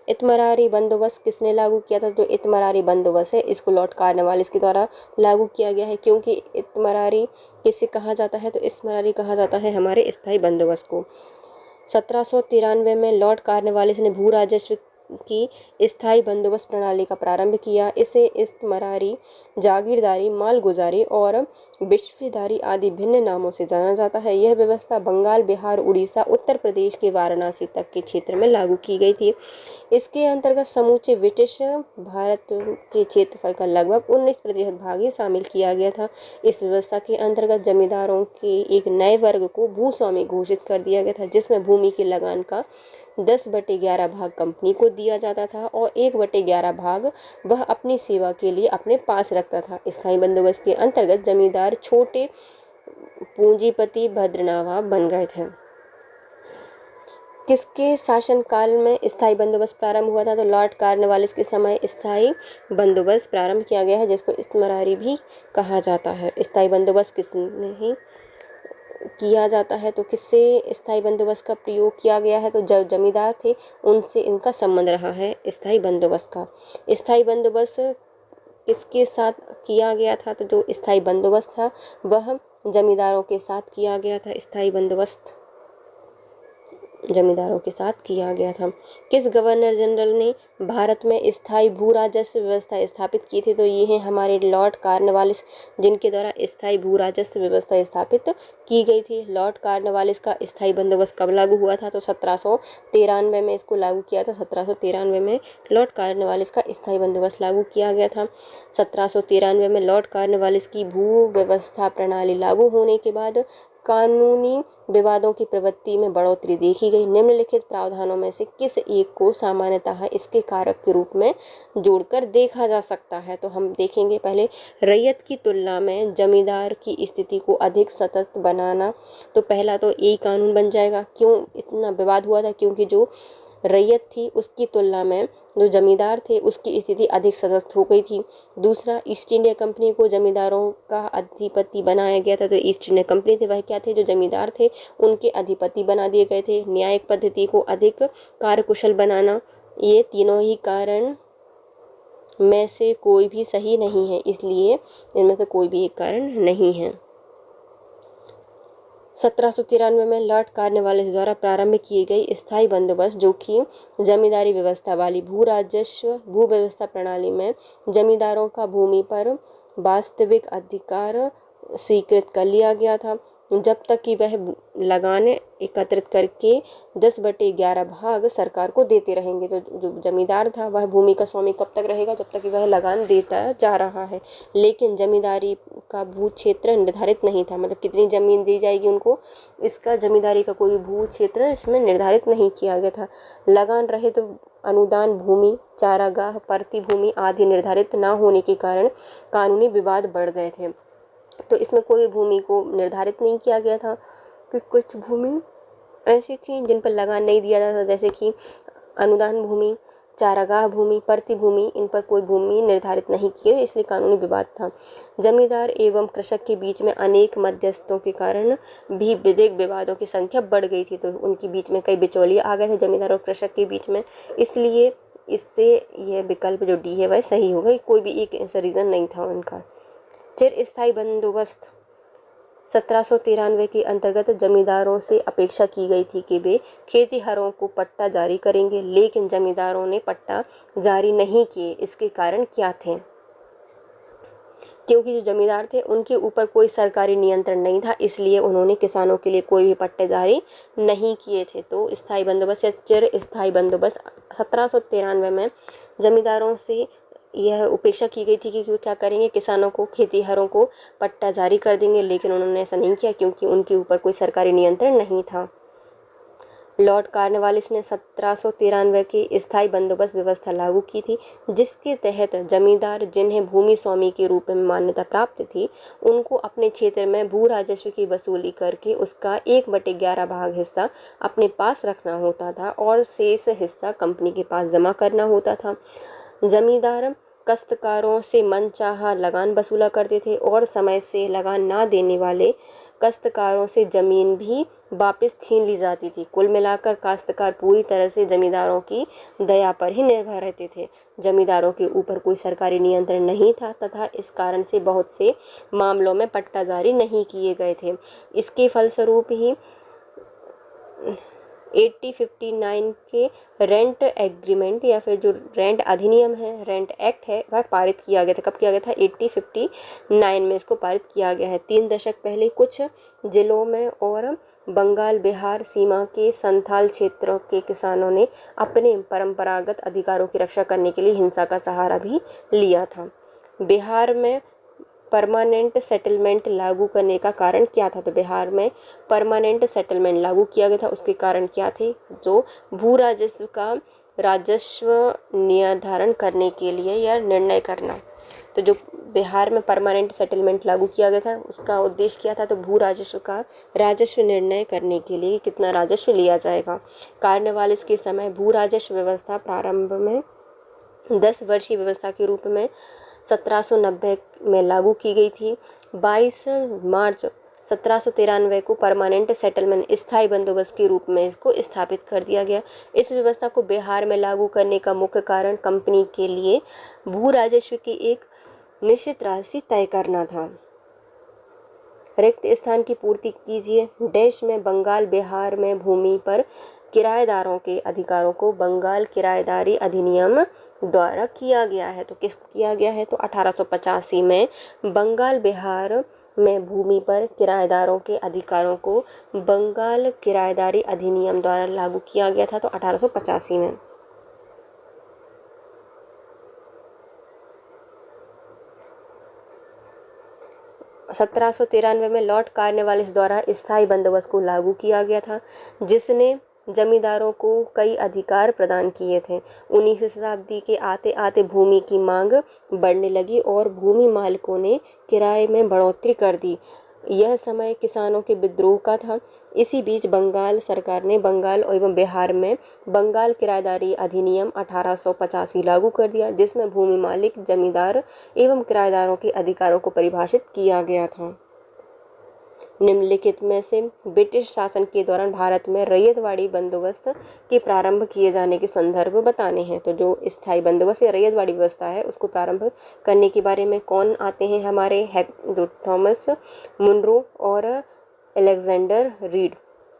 इतमरारी बंदोबस्त किसने लागू किया था? तो इतमरारी बंदोबस्त है, इसको लॉर्ड कॉर्नवालिस के द्वारा लागू किया गया है। क्योंकि इतमरारी किसे कहा जाता है? तो इतमरारी कहा जाता है हमारे स्थायी बंदोबस्त को। 1793 में लॉर्ड कॉर्नवालिस ने भू राजस्व की स्थायी बंदोबस्त प्रणाली का प्रारंभ किया। इसे इस्तमरारी, जागीरदारी, मालगुजारी और विश्वदारी आदि भिन्न नामों से जाना जाता है। यह व्यवस्था बंगाल, बिहार, उड़ीसा, उत्तर प्रदेश के वाराणसी तक के क्षेत्र में लागू की गई थी। इसके अंतर्गत समूचे ब्रिटिश भारत के क्षेत्रफल का लगभग 19% भाग ही शामिल किया गया था। इस व्यवस्था के अंतर्गत जमींदारों के एक नए वर्ग को भूस्वामी घोषित कर दिया गया था, जिसमें भूमि की लगान का 10/11 भाग कंपनी को दिया जाता था और 1/11 भाग वह अपनी सेवा के लिए अपने पास रखता था। स्थायी बंदोबस्त के अंतर्गत जमींदार छोटे पूंजीपति भद्रनावा बन गए थे। किसके शासनकाल में स्थायी बंदोबस्त प्रारंभ हुआ था? तो लॉर्ड कॉर्नवालिस के समय स्थायी बंदोबस्त प्रारंभ किया गया है, जिसको इस्तमरारी भी कहा जाता है। स्थायी बंदोबस्त किसने ही किया जाता है? तो किससे स्थायी बंदोबस्त का प्रयोग किया गया है? तो जो जमींदार थे उनसे इनका संबंध रहा है स्थायी बंदोबस्त का। स्थायी बंदोबस्त किसके साथ किया गया था? तो जो स्थायी बंदोबस्त था वह जमींदारों के साथ किया गया था स्थायी बंदोबस्त, जमींदारों के साथ किया गया था। किस गवर्नर जनरल ने भारत में स्थायी भू राजस्व व्यवस्था स्थापित की थी? तो ये हैं हमारे लॉर्ड कॉर्नवालिस, जिनके द्वारा स्थायी भू राजस्व व्यवस्था स्थापित की गई थी। लॉर्ड कॉर्नवालिस का स्थायी बंदोबस्त कब लागू हुआ था? तो 1793 में इसको लागू किया था। 1793 में लॉर्ड कॉर्नवालिस का स्थायी बंदोबस्त लागू किया गया था। 1793 में लॉर्ड कॉर्नवालिस की भू व्यवस्था प्रणाली लागू होने के बाद कानूनी विवादों की प्रवृत्ति में बढ़ोतरी देखी गई। निम्नलिखित प्रावधानों में से किस एक को सामान्यतः इसके कारक के रूप में जोड़कर देखा जा सकता है? तो हम देखेंगे पहले रैयत की तुलना में जमींदार की स्थिति को अधिक सतत बनाना। तो पहला तो यही कानून बन जाएगा। क्यों इतना विवाद हुआ था? क्योंकि जो रैयत थी उसकी तुलना में जो जमींदार थे उसकी स्थिति अधिक सशक्त हो गई थी। दूसरा, ईस्ट इंडिया कंपनी को जमींदारों का अधिपति बनाया गया था। तो ईस्ट इंडिया कंपनी थे वह क्या थे? जो जमींदार थे उनके अधिपति बना दिए गए थे। न्यायिक पद्धति को अधिक कार्यकुशल बनाना। ये तीनों ही कारण में से कोई भी सही नहीं है, इसलिए इनमें से कोई भी एक कारण नहीं है। 1793 में लॉर्ड कॉर्नवालिस द्वारा प्रारंभ किए गए स्थायी बंदोबस्त, जो कि जमींदारी व्यवस्था वाली भू व्यवस्था प्रणाली में जमींदारों का भूमि पर वास्तविक अधिकार स्वीकृत कर लिया गया था, जब तक कि वह लगान एकत्रित करके 10/11 भाग सरकार को देते रहेंगे। तो जो जमींदार था वह भूमि का स्वामी कब तक रहेगा? जब तक कि वह लगान देता जा रहा है। लेकिन जमींदारी का भू क्षेत्र निर्धारित नहीं था, मतलब कितनी जमीन दी जाएगी उनको, इसका जमींदारी का कोई भू क्षेत्र इसमें निर्धारित नहीं किया गया था। लगान रहे तो अनुदान भूमि, चारागाह, परती भूमि आदि निर्धारित न होने के कारण कानूनी विवाद बढ़ गए थे। तो इसमें कोई भूमि को निर्धारित नहीं किया गया था कि कुछ भूमि ऐसी थी जिन पर लगान नहीं दिया जाता, जैसे कि अनुदान भूमि, चारागाह भूमि, परती भूमि, इन पर कोई भूमि निर्धारित नहीं की गई, इसलिए कानूनी विवाद था। जमींदार एवं कृषक के बीच में अनेक मध्यस्थों के कारण भी विधिक विवादों की संख्या बढ़ गई थी। तो उनके बीच में कई बिचौलिए आ गए थे जमींदार और कृषक के बीच में, इसलिए इससे यह विकल्प जो डी है वह सही होगा। कोई भी एक ऐसा रीज़न नहीं था उनका। चिर स्थायी बंदोबस्त 1793 के अंतर्गत जमींदारों से अपेक्षा की गई थी कि वे खेतीहरों को पट्टा जारी करेंगे, लेकिन जमींदारों ने पट्टा जारी नहीं किए। इसके कारण क्या थे? क्योंकि जो जमींदार थे उनके ऊपर कोई सरकारी नियंत्रण नहीं था, इसलिए उन्होंने किसानों के लिए कोई भी पट्टे जारी नहीं किए थे। तो स्थायी बंदोबस्त या चिर स्थायी बंदोबस्त 1793 में जमींदारों से यह उपेक्षा की गई थी कि वो क्या करेंगे, किसानों को, खेतीहरों को पट्टा जारी कर देंगे, लेकिन उन्होंने ऐसा नहीं किया क्योंकि उनके ऊपर कोई सरकारी नियंत्रण नहीं था। लॉर्ड कॉर्नवालिस ने 1793 की स्थायी बंदोबस्त व्यवस्था लागू की थी, जिसके तहत जमींदार जिन्हें भूमि स्वामी के रूप में मान्यता प्राप्त थी, उनको अपने क्षेत्र में भू राजस्व की वसूली करके उसका 1/11 भाग हिस्सा अपने पास रखना होता था और शेष हिस्सा कंपनी के पास जमा करना होता था। जमींदार काश्तकारों से मनचाहा लगान वसूला करते थे और समय से लगान ना देने वाले काश्तकारों से ज़मीन भी वापस छीन ली जाती थी। कुल मिलाकर काश्तकार पूरी तरह से जमींदारों की दया पर ही निर्भर रहते थे। जमींदारों के ऊपर कोई सरकारी नियंत्रण नहीं था तथा इस कारण से बहुत से मामलों में पट्टा जारी नहीं किए गए थे। इसके फलस्वरूप ही 1859 के रेंट एग्रीमेंट या फिर जो रेंट अधिनियम है, रेंट एक्ट है, वह पारित किया गया था। कब किया गया था? 1859 में इसको पारित किया गया है। 3 दशक पहले कुछ जिलों में और बंगाल बिहार सीमा के संथाल क्षेत्रों के किसानों ने अपने परंपरागत अधिकारों की रक्षा करने के लिए हिंसा का सहारा भी लिया था। बिहार में परमानेंट सेटलमेंट लागू करने का कारण क्या था? तो बिहार में परमानेंट सेटलमेंट लागू किया गया था, उसके कारण क्या थे? जो भू राजस्व का राजस्व निर्धारण करने के लिए या निर्णय करना। तो जो बिहार में परमानेंट सेटलमेंट लागू किया गया था उसका उद्देश्य क्या था? तो भू राजस्व का राजस्व निर्णय करने के लिए कितना राजस्व लिया जाएगा। कॉर्नवालिस के समय भू राजस्व व्यवस्था प्रारंभ में 10 वर्षीय व्यवस्था के रूप में 1790 में लागू की गई थी। 22 मार्च 1793 को परमानेंट सेटलमेंट स्थायी बंदोबस्त के रूप में इसको स्थापित कर दिया गया। इस व्यवस्था को बिहार में लागू करने का मुख्य कारण कंपनी के लिए भू राजस्व की एक निश्चित राशि तय करना था। रिक्त स्थान की पूर्ति कीजिए। डैश में बंगाल बिहार में भूमि पर किराएदारों के अधिकारों को बंगाल किराएदारी अधिनियम द्वारा किया गया है। तो किसको किया गया है? तो 1885 में बंगाल बिहार में भूमि पर किराएदारों के अधिकारों को बंगाल किराएदारी अधिनियम द्वारा लागू किया गया था। तो 1885 में। 1793 में लॉर्ड कॉर्नवालिस द्वारा स्थायी बंदोबस्त को लागू किया गया था, जिसने जमींदारों को कई अधिकार प्रदान किए थे। 19वीं शताब्दी के आते आते भूमि की मांग बढ़ने लगी और भूमि मालिकों ने किराए में बढ़ोतरी कर दी। यह समय किसानों के विद्रोह का था। इसी बीच बंगाल सरकार ने बंगाल एवं बिहार में बंगाल किराएदारी अधिनियम 1885 लागू कर दिया, जिसमें भूमि मालिक, जमींदार एवं किराएदारों के अधिकारों को परिभाषित किया गया था। निम्नलिखित में से ब्रिटिश शासन के दौरान भारत में रैयतवाड़ी बंदोबस्त के प्रारंभ किए जाने के संदर्भ बताने हैं। तो जो स्थायी बंदोबस्त या रैयतवाड़ी व्यवस्था है उसको प्रारंभ करने के बारे में कौन आते हैं? हमारे जो थॉमस मुनरो और अलेक्जेंडर रीड।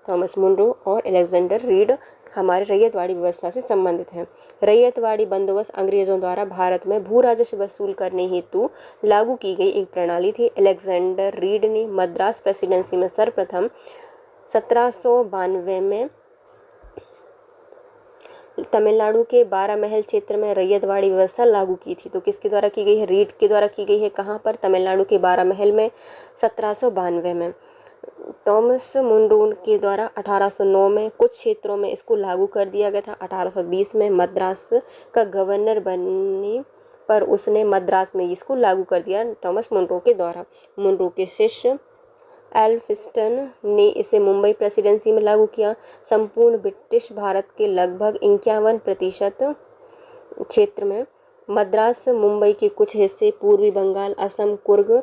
थॉमस मुनरो और अलेक्जेंडर रीड हमारे रैयतवाड़ी व्यवस्था से संबंधित हैं। रैयतवाड़ी बंदोबस्त अंग्रेजों द्वारा भारत में भू राजस्व वसूल करने हेतु लागू की गई एक प्रणाली थी। अलेक्जेंडर रीड ने मद्रास प्रेसिडेंसी में सर्वप्रथम 1792 में तमिलनाडु के 12 महल क्षेत्र में रैयतवाड़ी व्यवस्था लागू की थी। तो किसके द्वारा की गई है? रीड के द्वारा की गई है। कहाँ पर? तमिलनाडु के 12 महल में 1792 में। टॉमस मुनरो के द्वारा 1809 में कुछ क्षेत्रों में इसको लागू कर दिया गया था। 1820 में मद्रास का गवर्नर बनने पर उसने मद्रास में इसको लागू कर दिया टॉमस मुनरो के द्वारा। मुनरो के शिष्य एल्फिंस्टन ने इसे मुंबई प्रेसिडेंसी में लागू किया। संपूर्ण ब्रिटिश भारत के लगभग 51% क्षेत्र में मद्रास, मुंबई के कुछ हिस्से, पूर्वी बंगाल, असम, कुर्ग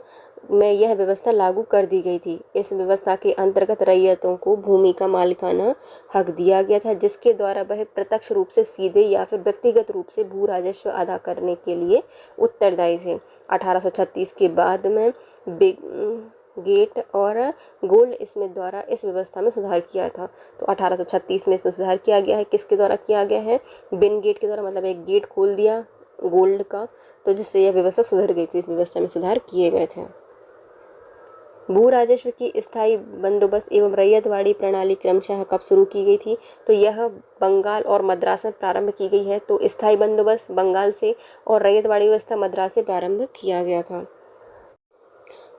में यह व्यवस्था लागू कर दी गई थी। इस व्यवस्था के अंतर्गत रैयतों को भूमि का मालिकाना हक दिया गया था, जिसके द्वारा वह प्रत्यक्ष रूप से सीधे या फिर व्यक्तिगत रूप से भू राजस्व अदा करने के लिए उत्तरदायी थे। 1836 के बाद में गेट और गोल्ड स्मिथ द्वारा इस व्यवस्था में सुधार किया था। तो 1836 में इसमें सुधार किया गया है। किसके द्वारा किया गया है? बिन गेट के द्वारा, मतलब एक गेट खोल दिया गोल्ड का, तो जिससे यह व्यवस्था सुधर गई। तो इस व्यवस्था में सुधार किए गए थे। भू राजस्व की स्थायी बंदोबस्त एवं रैयतवाड़ी प्रणाली क्रमशः कब शुरू की गई थी? तो यह बंगाल और मद्रास में प्रारंभ की गई है। तो स्थायी बंदोबस्त बंगाल से और रैयतवाड़ी व्यवस्था मद्रास से प्रारंभ किया गया था।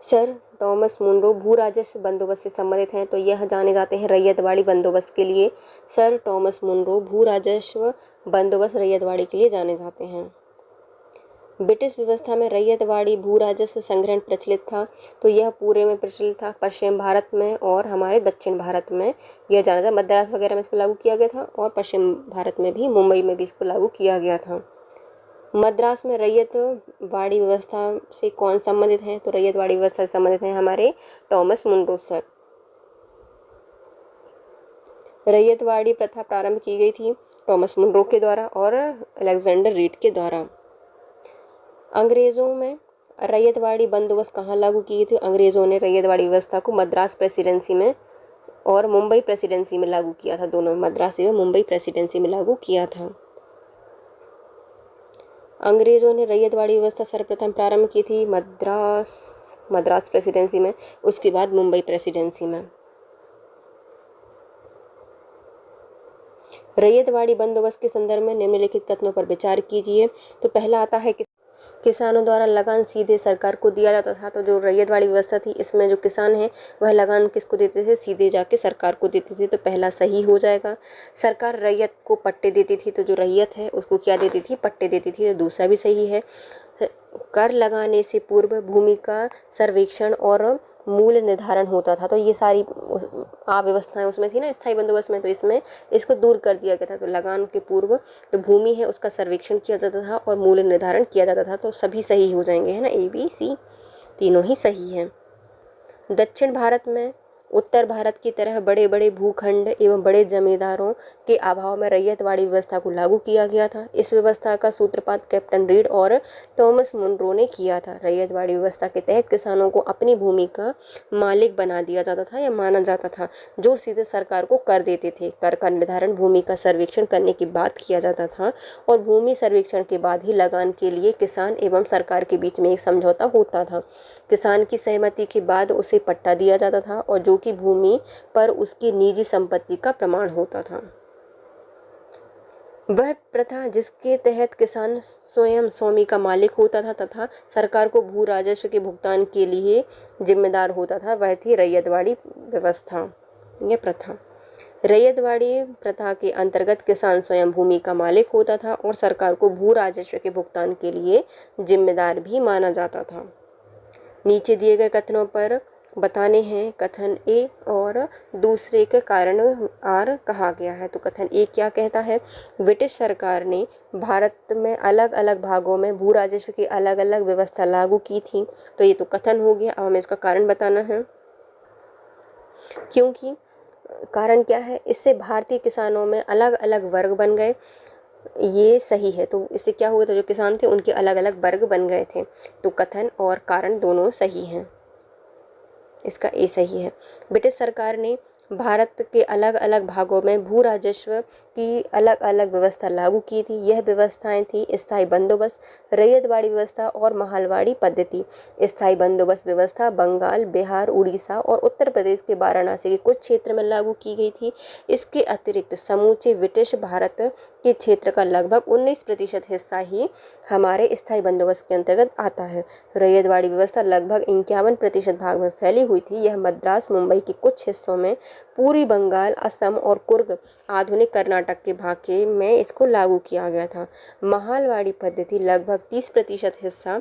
सर टॉमस मुनरो भू राजस्व बंदोबस्त से संबंधित हैं, तो यह जाने जाते हैं रैयतवाड़ी बंदोबस्त के लिए। सर टॉमस मुनरो भू राजस्व बंदोबस्त रैयतवाड़ी के लिए जाने जाते हैं। ब्रिटिश व्यवस्था में रैयतवाड़ी भू राजस्व संग्रहण प्रचलित था। तो यह पूरे में प्रचलित था, पश्चिम भारत में और हमारे दक्षिण भारत में यह जाना था। मद्रास वगैरह में इसको लागू किया गया था और पश्चिम भारत में भी, मुंबई में भी इसको लागू किया गया था। मद्रास में रैयतवाड़ी व्यवस्था से कौन संबंधित है? तो रैयतवाड़ी व्यवस्था से संबंधित हैं हमारे टॉमस मुनरो सर। रैयतवाड़ी प्रथा प्रारंभ की गई थी टॉमस मुनरो के द्वारा और अलेक्जेंडर रीड के द्वारा। अंग्रेज़ों में रैयतवाड़ी बंदोबस्त कहाँ लागू की गई थी? अंग्रेज़ों ने रैयतवाड़ी व्यवस्था को मद्रास प्रेसिडेंसी में और मुंबई प्रेसिडेंसी में लागू किया था। दोनों, मद्रास एवं मुंबई प्रेसिडेंसी में लागू किया था। अंग्रेज़ों ने रैयतवाड़ी व्यवस्था सर्वप्रथम प्रारंभ की थी मद्रास प्रेसिडेंसी में, उसके बाद मुंबई प्रेसिडेंसी में। रैयतवाड़ी बंदोबस्त के संदर्भ में निम्नलिखित कथनों पर विचार कीजिए। तो पहला आता है कि किसानों द्वारा लगान सीधे सरकार को दिया जाता था। तो जो रैयतवाड़ी व्यवस्था थी इसमें जो किसान हैं वह लगान किसको देते थे? सीधे जाके सरकार को देते थे। तो पहला सही हो जाएगा। सरकार रैयत को पट्टे देती थी, तो जो रैयत है उसको क्या देती थी? पट्टे देती थी। तो दूसरा भी सही है। कर लगाने से पूर्व भूमि का सर्वेक्षण और मूल्य निर्धारण होता था। तो ये सारी अव्यवस्थाएं उसमें थी ना स्थायी बंदोबस्त में, तो इसमें इसको दूर कर दिया गया था। तो लगान के पूर्व जो भूमि है उसका सर्वेक्षण किया जाता था और मूल्य निर्धारण किया जाता था। तो सभी सही हो जाएंगे, है ना, A, B, C तीनों ही सही हैं। दक्षिण भारत में उत्तर भारत की तरह बड़े बड़े भूखंड एवं बड़े जमींदारों के अभाव में रैयतवाड़ी व्यवस्था को लागू किया गया था। इस व्यवस्था का सूत्रपात कैप्टन रीड और थॉमस मुनरो ने किया था। रैयतवाड़ी व्यवस्था के तहत किसानों को अपनी भूमि का मालिक बना दिया जाता था या माना जाता था, जो सीधे सरकार को कर देते थे। कर का निर्धारण भूमि का सर्वेक्षण करने के बाद किया जाता था और भूमि सर्वेक्षण के बाद ही लगान के लिए किसान एवं सरकार के बीच में एक समझौता होता था। किसान की सहमति के बाद उसे पट्टा दिया जाता था और जो कि भूमि पर उसकी निजी संपत्ति का प्रमाण होता था। वह प्रथा जिसके तहत किसान स्वयं स्वामी का मालिक होता था तथा सरकार को भू राजस्व के भुगतान के लिए जिम्मेदार होता था, वह थी रैयतवाड़ी व्यवस्था। यह प्रथा रैयतवाड़ी प्रथा के अंतर्गत किसान स्वयं भूमि का मालिक होता था और सरकार को भू राजस्व के भुगतान के लिए जिम्मेदार भी माना जाता था। नीचे दिए गए कथनों पर बताने हैं। कथन ए और दूसरे के कारण आर कहा गया है। तो कथन ए क्या कहता है? ब्रिटिश सरकार ने भारत में अलग अलग भागों में भू राजस्व की अलग अलग व्यवस्था लागू की थी। तो ये तो कथन हो गया। अब हमें इसका कारण बताना है। क्योंकि कारण क्या है? इससे भारतीय किसानों में अलग अलग वर्ग बन गए। ये सही है। तो इससे क्या हुआ था? जो किसान थे उनके अलग अलग वर्ग बन गए थे। तो कथन और कारण दोनों सही हैं। इसका ए सही है। ब्रिटिश सरकार ने भारत के अलग अलग भागों में भू राजस्व की अलग अलग व्यवस्था लागू की थी। यह व्यवस्थाएं थी स्थायी बंदोबस्त, रैयतवाड़ी व्यवस्था और महालवाड़ी पद्धति। स्थायी बंदोबस्त व्यवस्था बंगाल, बिहार, उड़ीसा और उत्तर प्रदेश के वाराणसी के कुछ क्षेत्र में लागू की गई थी। इसके अतिरिक्त समूचे ब्रिटिश भारत के क्षेत्र का लगभग 19% हिस्सा ही हमारे स्थायी बंदोबस्त के अंतर्गत आता है। रैयतवाड़ी व्यवस्था लगभग 51% भाग में फैली हुई थी। यह मद्रास, मुंबई के कुछ हिस्सों में, पूरी बंगाल, असम और कुर्ग आधुनिक कर्नाटक के भाग के में इसको लागू किया गया था। महालवाड़ी पद्धति लगभग 30% हिस्सा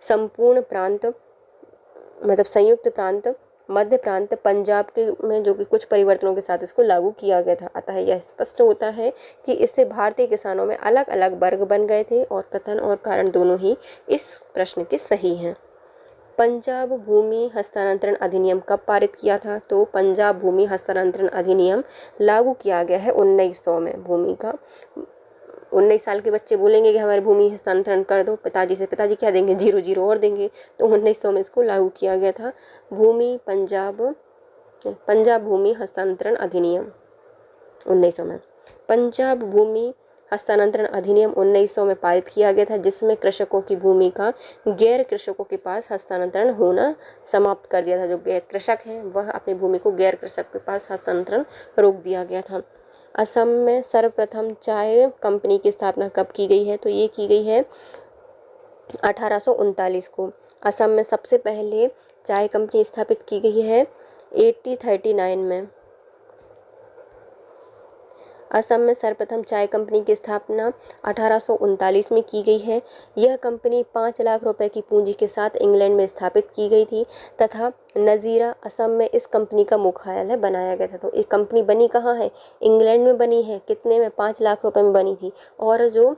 संपूर्ण प्रांत मतलब संयुक्त प्रांत, मध्य प्रांत, पंजाब के में जो कि कुछ परिवर्तनों के साथ इसको लागू किया गया था। अतः यह स्पष्ट होता है कि इससे भारतीय किसानों में अलग अलग वर्ग बन गए थे और कथन और कारण दोनों ही इस प्रश्न के सही हैं। पंजाब भूमि हस्तांतरण अधिनियम कब पारित किया था? तो पंजाब भूमि हस्तांतरण अधिनियम लागू किया गया है 1900 में। भूमि का 19 साल के बच्चे बोलेंगे कि हमारी भूमि हस्तांतरण कर दो पिताजी से, पिताजी क्या देंगे? 0 और देंगे। तो 1900 में इसको लागू किया गया था। पंजाब भूमि हस्तांतरण अधिनियम 1900 में। पंजाब भूमि हस्तांतरण अधिनियम 1900 में पारित किया गया था, जिसमें कृषकों की भूमि का गैर कृषकों के पास हस्तांतरण होना समाप्त कर दिया था। जो गैर कृषक हैं वह अपनी भूमि को गैर कृषक के पास हस्तांतरण रोक दिया गया था। असम में सर्वप्रथम चाय कंपनी की स्थापना कब की गई है? तो ये की गई है 1839 को। असम में सबसे पहले चाय कंपनी स्थापित की गई है 1839 में। असम में सर्वप्रथम चाय कंपनी की स्थापना 1839 में की गई है। यह कंपनी 5 लाख रुपए की पूंजी के साथ इंग्लैंड में स्थापित की गई थी तथा नज़ीरा, असम में इस कंपनी का मुख्यालय बनाया गया था। तो ये कंपनी बनी कहाँ है? इंग्लैंड में बनी है। कितने में? 5 लाख रुपए में बनी थी। और जो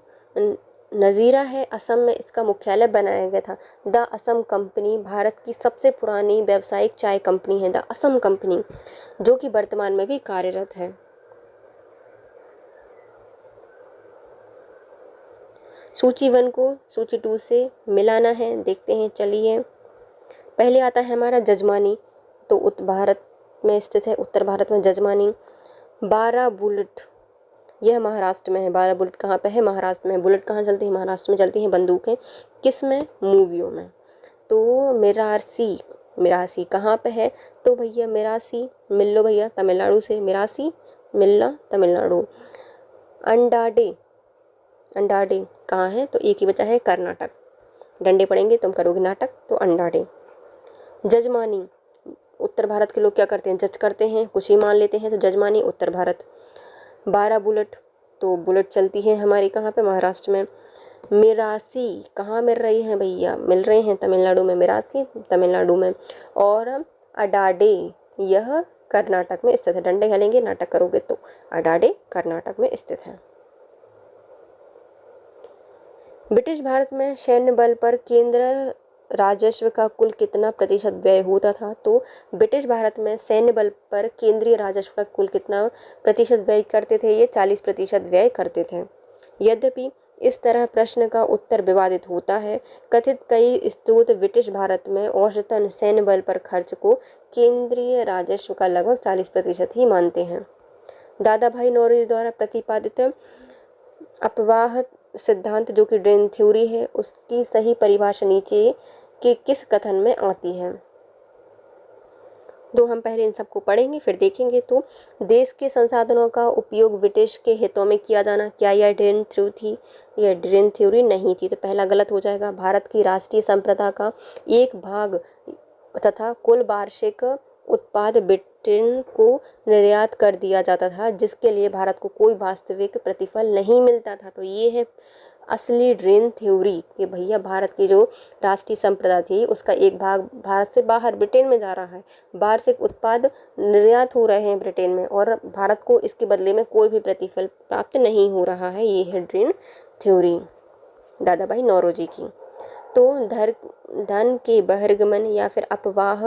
नज़ीरा है असम में, इसका मुख्यालय बनाया गया था। द असम कंपनी भारत की सबसे पुरानी व्यावसायिक चाय कंपनी है, द असम कंपनी, जो कि वर्तमान में भी कार्यरत है। सूची 1 को सूची 2 से मिलाना है। देखते हैं, चलिए। पहले आता है हमारा जजमानी। तो उत्तर भारत में स्थित है। उत्तर भारत में जजमानी। 12 बुलेट, यह महाराष्ट्र में है। 12 बुलेट कहाँ पे है? महाराष्ट्र में। बुलेट कहाँ चलती है? महाराष्ट्र में चलती हैं बंदूकें। किस में? मूवियों में। तो मिरासी, मिरासी कहाँ पे है? तो भैया मिरासी मिल लो भैया तमिलनाडु से। मिरासी मिलना तमिलनाडु। अंडाडे, अंडाडे कहाँ है? तो एक ही बचा है, कर्नाटक। डंडे पड़ेंगे तुम करोगे नाटक। तो अंडाडे। जजमानी, उत्तर भारत के लोग क्या करते हैं? जज करते हैं, कुछ ही मान लेते हैं। तो जजमानी उत्तर भारत। 12 बुलेट, तो बुलेट चलती है हमारी कहाँ पे? महाराष्ट्र में। मिरासी कहाँ मिल रही है भैया? मिल रहे हैं तमिलनाडु में। मिरासी तमिलनाडु में। और अडाडे, यह कर्नाटक में स्थित है। डंडे हिलेंगे नाटक करोगे तो। अडाडे कर्नाटक में स्थित है। ब्रिटिश भारत में सैन्य बल पर केंद्र राजस्व का कुल कितना प्रतिशत व्यय होता था? तो ब्रिटिश भारत में सैन्य बल पर केंद्रीय राजस्व का कुल कितना प्रतिशत व्यय करते थे? ये 40% व्यय करते थे। यद्यपि इस तरह प्रश्न का उत्तर विवादित होता है। कथित कई स्रोत ब्रिटिश भारत में औसतन सैन्य बल पर खर्च को केंद्रीय राजस्व का लगभग 40% ही मानते हैं। दादा भाई नौरोजी द्वारा प्रतिपादित अपवाह सिद्धांत, जो कि ड्रेन थ्योरी है, उसकी सही परिभाषा नीचे के किस कथन में आती है? तो हम पहले इन सबको पढ़ेंगे फिर देखेंगे। तो देश के संसाधनों का उपयोग ब्रिटिश के हितों में किया जाना, क्या यह ड्रेन थ्योरी थी? यह ड्रेन थ्योरी नहीं थी, तो पहला गलत हो जाएगा। भारत की राष्ट्रीय संप्रदा का एक भाग तथा कुल वार्षिक उत्पाद ब्रिटेन को निर्यात कर दिया जाता था, जिसके लिए भारत को कोई वास्तविक प्रतिफल नहीं मिलता था। तो ये है असली ड्रेन थ्योरी कि भैया भारत की जो राष्ट्रीय संप्रदा थी उसका एक भाग भारत से बाहर ब्रिटेन में जा रहा है, वार्षिक उत्पाद निर्यात हो रहे हैं ब्रिटेन में, और भारत को इसके बदले में कोई भी प्रतिफल प्राप्त नहीं हो रहा है। ये है ड्रेन थ्योरी दादा भाई नौरोजी की। तो धन के बहिर्गमन या फिर अपवाह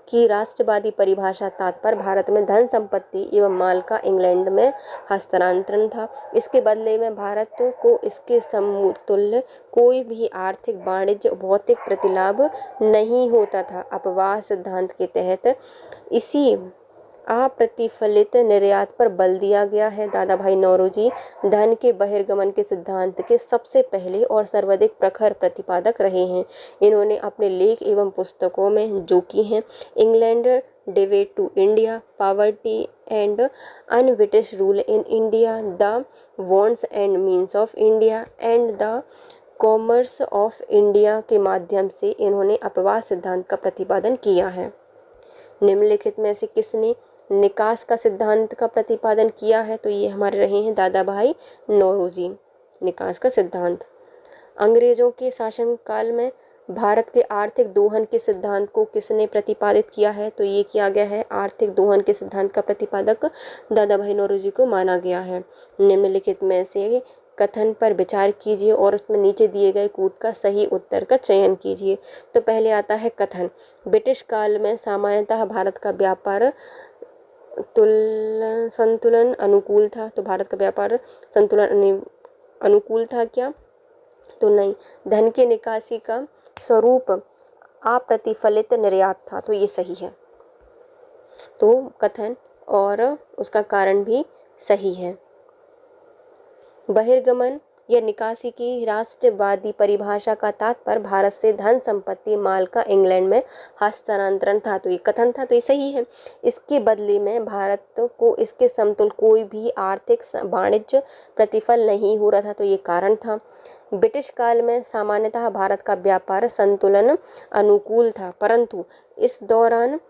की राष्ट्रवादी परिभाषा तात्पर्य भारत में धन संपत्ति एवं माल का इंग्लैंड में हस्तांतरण था। इसके बदले में भारत को इसके समतुल्य कोई भी आर्थिक, वाणिज्य, भौतिक प्रतिलाभ नहीं होता था। अपवाह सिद्धांत के तहत इसी अप्रतिफलित निर्यात पर बल दिया गया है। दादा भाई नौरोजी धन के बहिर्गमन के सिद्धांत के सबसे पहले और सर्वाधिक प्रखर प्रतिपादक रहे हैं। इन्होंने अपने लेख एवं पुस्तकों में, जो कि हैं England debate to India, poverty and unBritish rule in India, the wants and means of India and the commerce of India के माध्यम से इन्होंने अपवाह सिद्धांत का प्रतिपादन किया है। निम्नलिखित में से किसने निकास का सिद्धांत का प्रतिपादन किया है? तो ये हमारे रहे हैं दादा भाई नौरोजी। निकास का सिद्धांत अंग्रेजों के शासनकाल में भारत के आर्थिक दोहन के सिद्धांत को किसने प्रतिपादित किया है? तो ये किया गया है, आर्थिक दोहन के सिद्धांत का प्रतिपादक दादा भाई नौरोजी को माना गया है। निम्नलिखित में से कथन पर विचार कीजिए और उसमें नीचे दिए गए कूट का सही उत्तर का चयन कीजिए। तो पहले आता है कथन, ब्रिटिश काल में सामान्यतः भारत का व्यापार संतुलन अनुकूल था। तो भारत का व्यापार संतुलन अनुकूल था क्या? तो नहीं। धन की निकासी का स्वरूप अप्रतिफलित निर्यात था, तो ये सही है। तो कथन और उसका कारण भी सही है। बहिर्गमन या निकासी की राष्ट्रवादी परिभाषा का तात्पर्य भारत से धन संपत्ति, माल का इंग्लैंड में हस्तांतरण था, तो ये कथन था, तो ये सही है। इसके बदले में भारत को इसके समतुल्य कोई भी आर्थिक, वाणिज्य प्रतिफल नहीं हो रहा था, तो ये कारण था। ब्रिटिश काल में सामान्यतः भारत का व्यापार संतुलन अनुकूल था, परंतु इस दौरान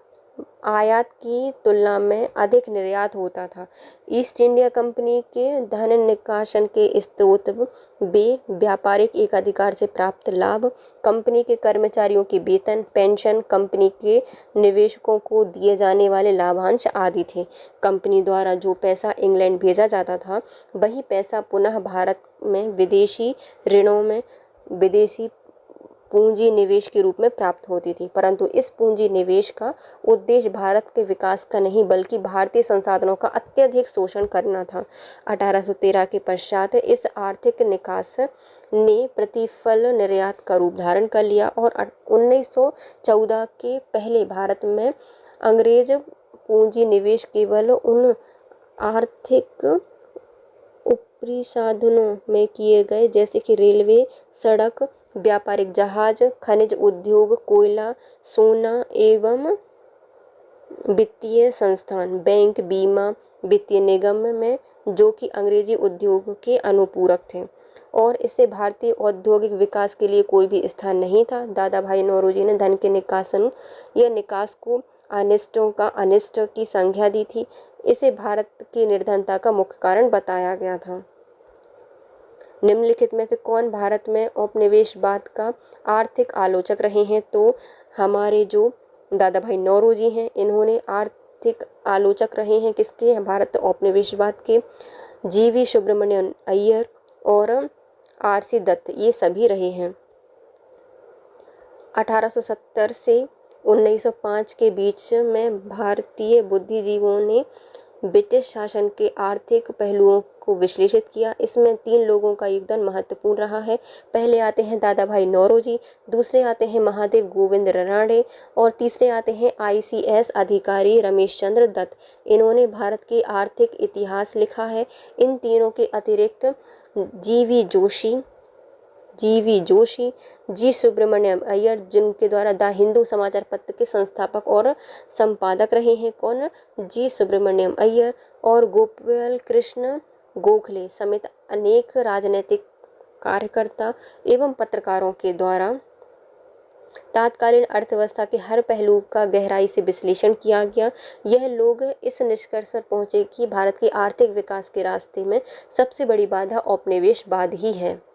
आयात की तुलना में अधिक निर्यात होता था। ईस्ट इंडिया कंपनी के धन निकासन के स्रोत वे व्यापारिक एकाधिकार से प्राप्त लाभ, कंपनी के कर्मचारियों के वेतन, पेंशन, कंपनी के निवेशकों को दिए जाने वाले लाभांश आदि थे। कंपनी द्वारा जो पैसा इंग्लैंड भेजा जाता था, वही पैसा पुनः भारत में विदेशी ऋणों में विदेशी पूंजी निवेश के रूप में प्राप्त होती थी, परंतु इस पूंजी निवेश का उद्देश्य भारत के विकास का नहीं बल्कि भारतीय संसाधनों का अत्यधिक शोषण करना था। 1813 के पश्चात इस आर्थिक निकास ने प्रतिफल निर्यात का रूप धारण कर लिया और 1914 के पहले भारत में अंग्रेज पूंजी निवेश केवल उन आर्थिक ऊपरी साधनों में किए गए जैसे कि रेलवे, सड़क, व्यापारिक जहाज, खनिज उद्योग, कोयला, सोना एवं वित्तीय संस्थान, बैंक, बीमा, वित्तीय निगम में, जो कि अंग्रेजी उद्योग के अनुपूरक थे, और इससे भारतीय औद्योगिक विकास के लिए कोई भी स्थान नहीं था। दादा भाई नौरोजी ने धन के निकासन या निकास को अनिष्टों का अनिष्ट की संज्ञा दी थी। इसे भारत की निर्धनता का मुख्य कारण बताया गया था। निम्नलिखित में से कौन भारत में औपनिवेशवाद का आर्थिक आलोचक रहे हैं? तो हमारे जो दादा भाई नौरोजी हैं, इन्होंने आर्थिक आलोचक रहे हैं किसके? भारत औपनिवेशवाद के। जीवी सुब्रमण्यम अय्यर और आर सी दत्त, ये सभी रहे हैं। 1870 से 1905 के बीच में भारतीय बुद्धिजीवियों ने ब्रिटिश शासन के आर्थिक पहलुओं को विश्लेषित किया। इसमें 3 लोगों का योगदान महत्वपूर्ण रहा है। पहले आते हैं दादा भाई नौरोजी, दूसरे आते हैं महादेव गोविंद रानडे और तीसरे आते हैं ICS अधिकारी रमेश चंद्र दत्त। इन्होंने भारत के आर्थिक इतिहास लिखा है। इन तीनों के अतिरिक्त जीवी जोशी, जी सुब्रमण्यम अय्यर, जिनके द्वारा द हिंदू समाचार पत्र के संस्थापक और संपादक रहे हैं, कौन, जी सुब्रमण्यम अय्यर, और गोपाल कृष्ण गोखले समेत अनेक राजनीतिक कार्यकर्ता एवं पत्रकारों के द्वारा तत्कालीन अर्थव्यवस्था के हर पहलू का गहराई से विश्लेषण किया गया। यह लोग इस निष्कर्ष पर पहुंचे कि भारत के आर्थिक विकास के रास्ते में सबसे बड़ी बाधा औपनिवेशवाद ही है।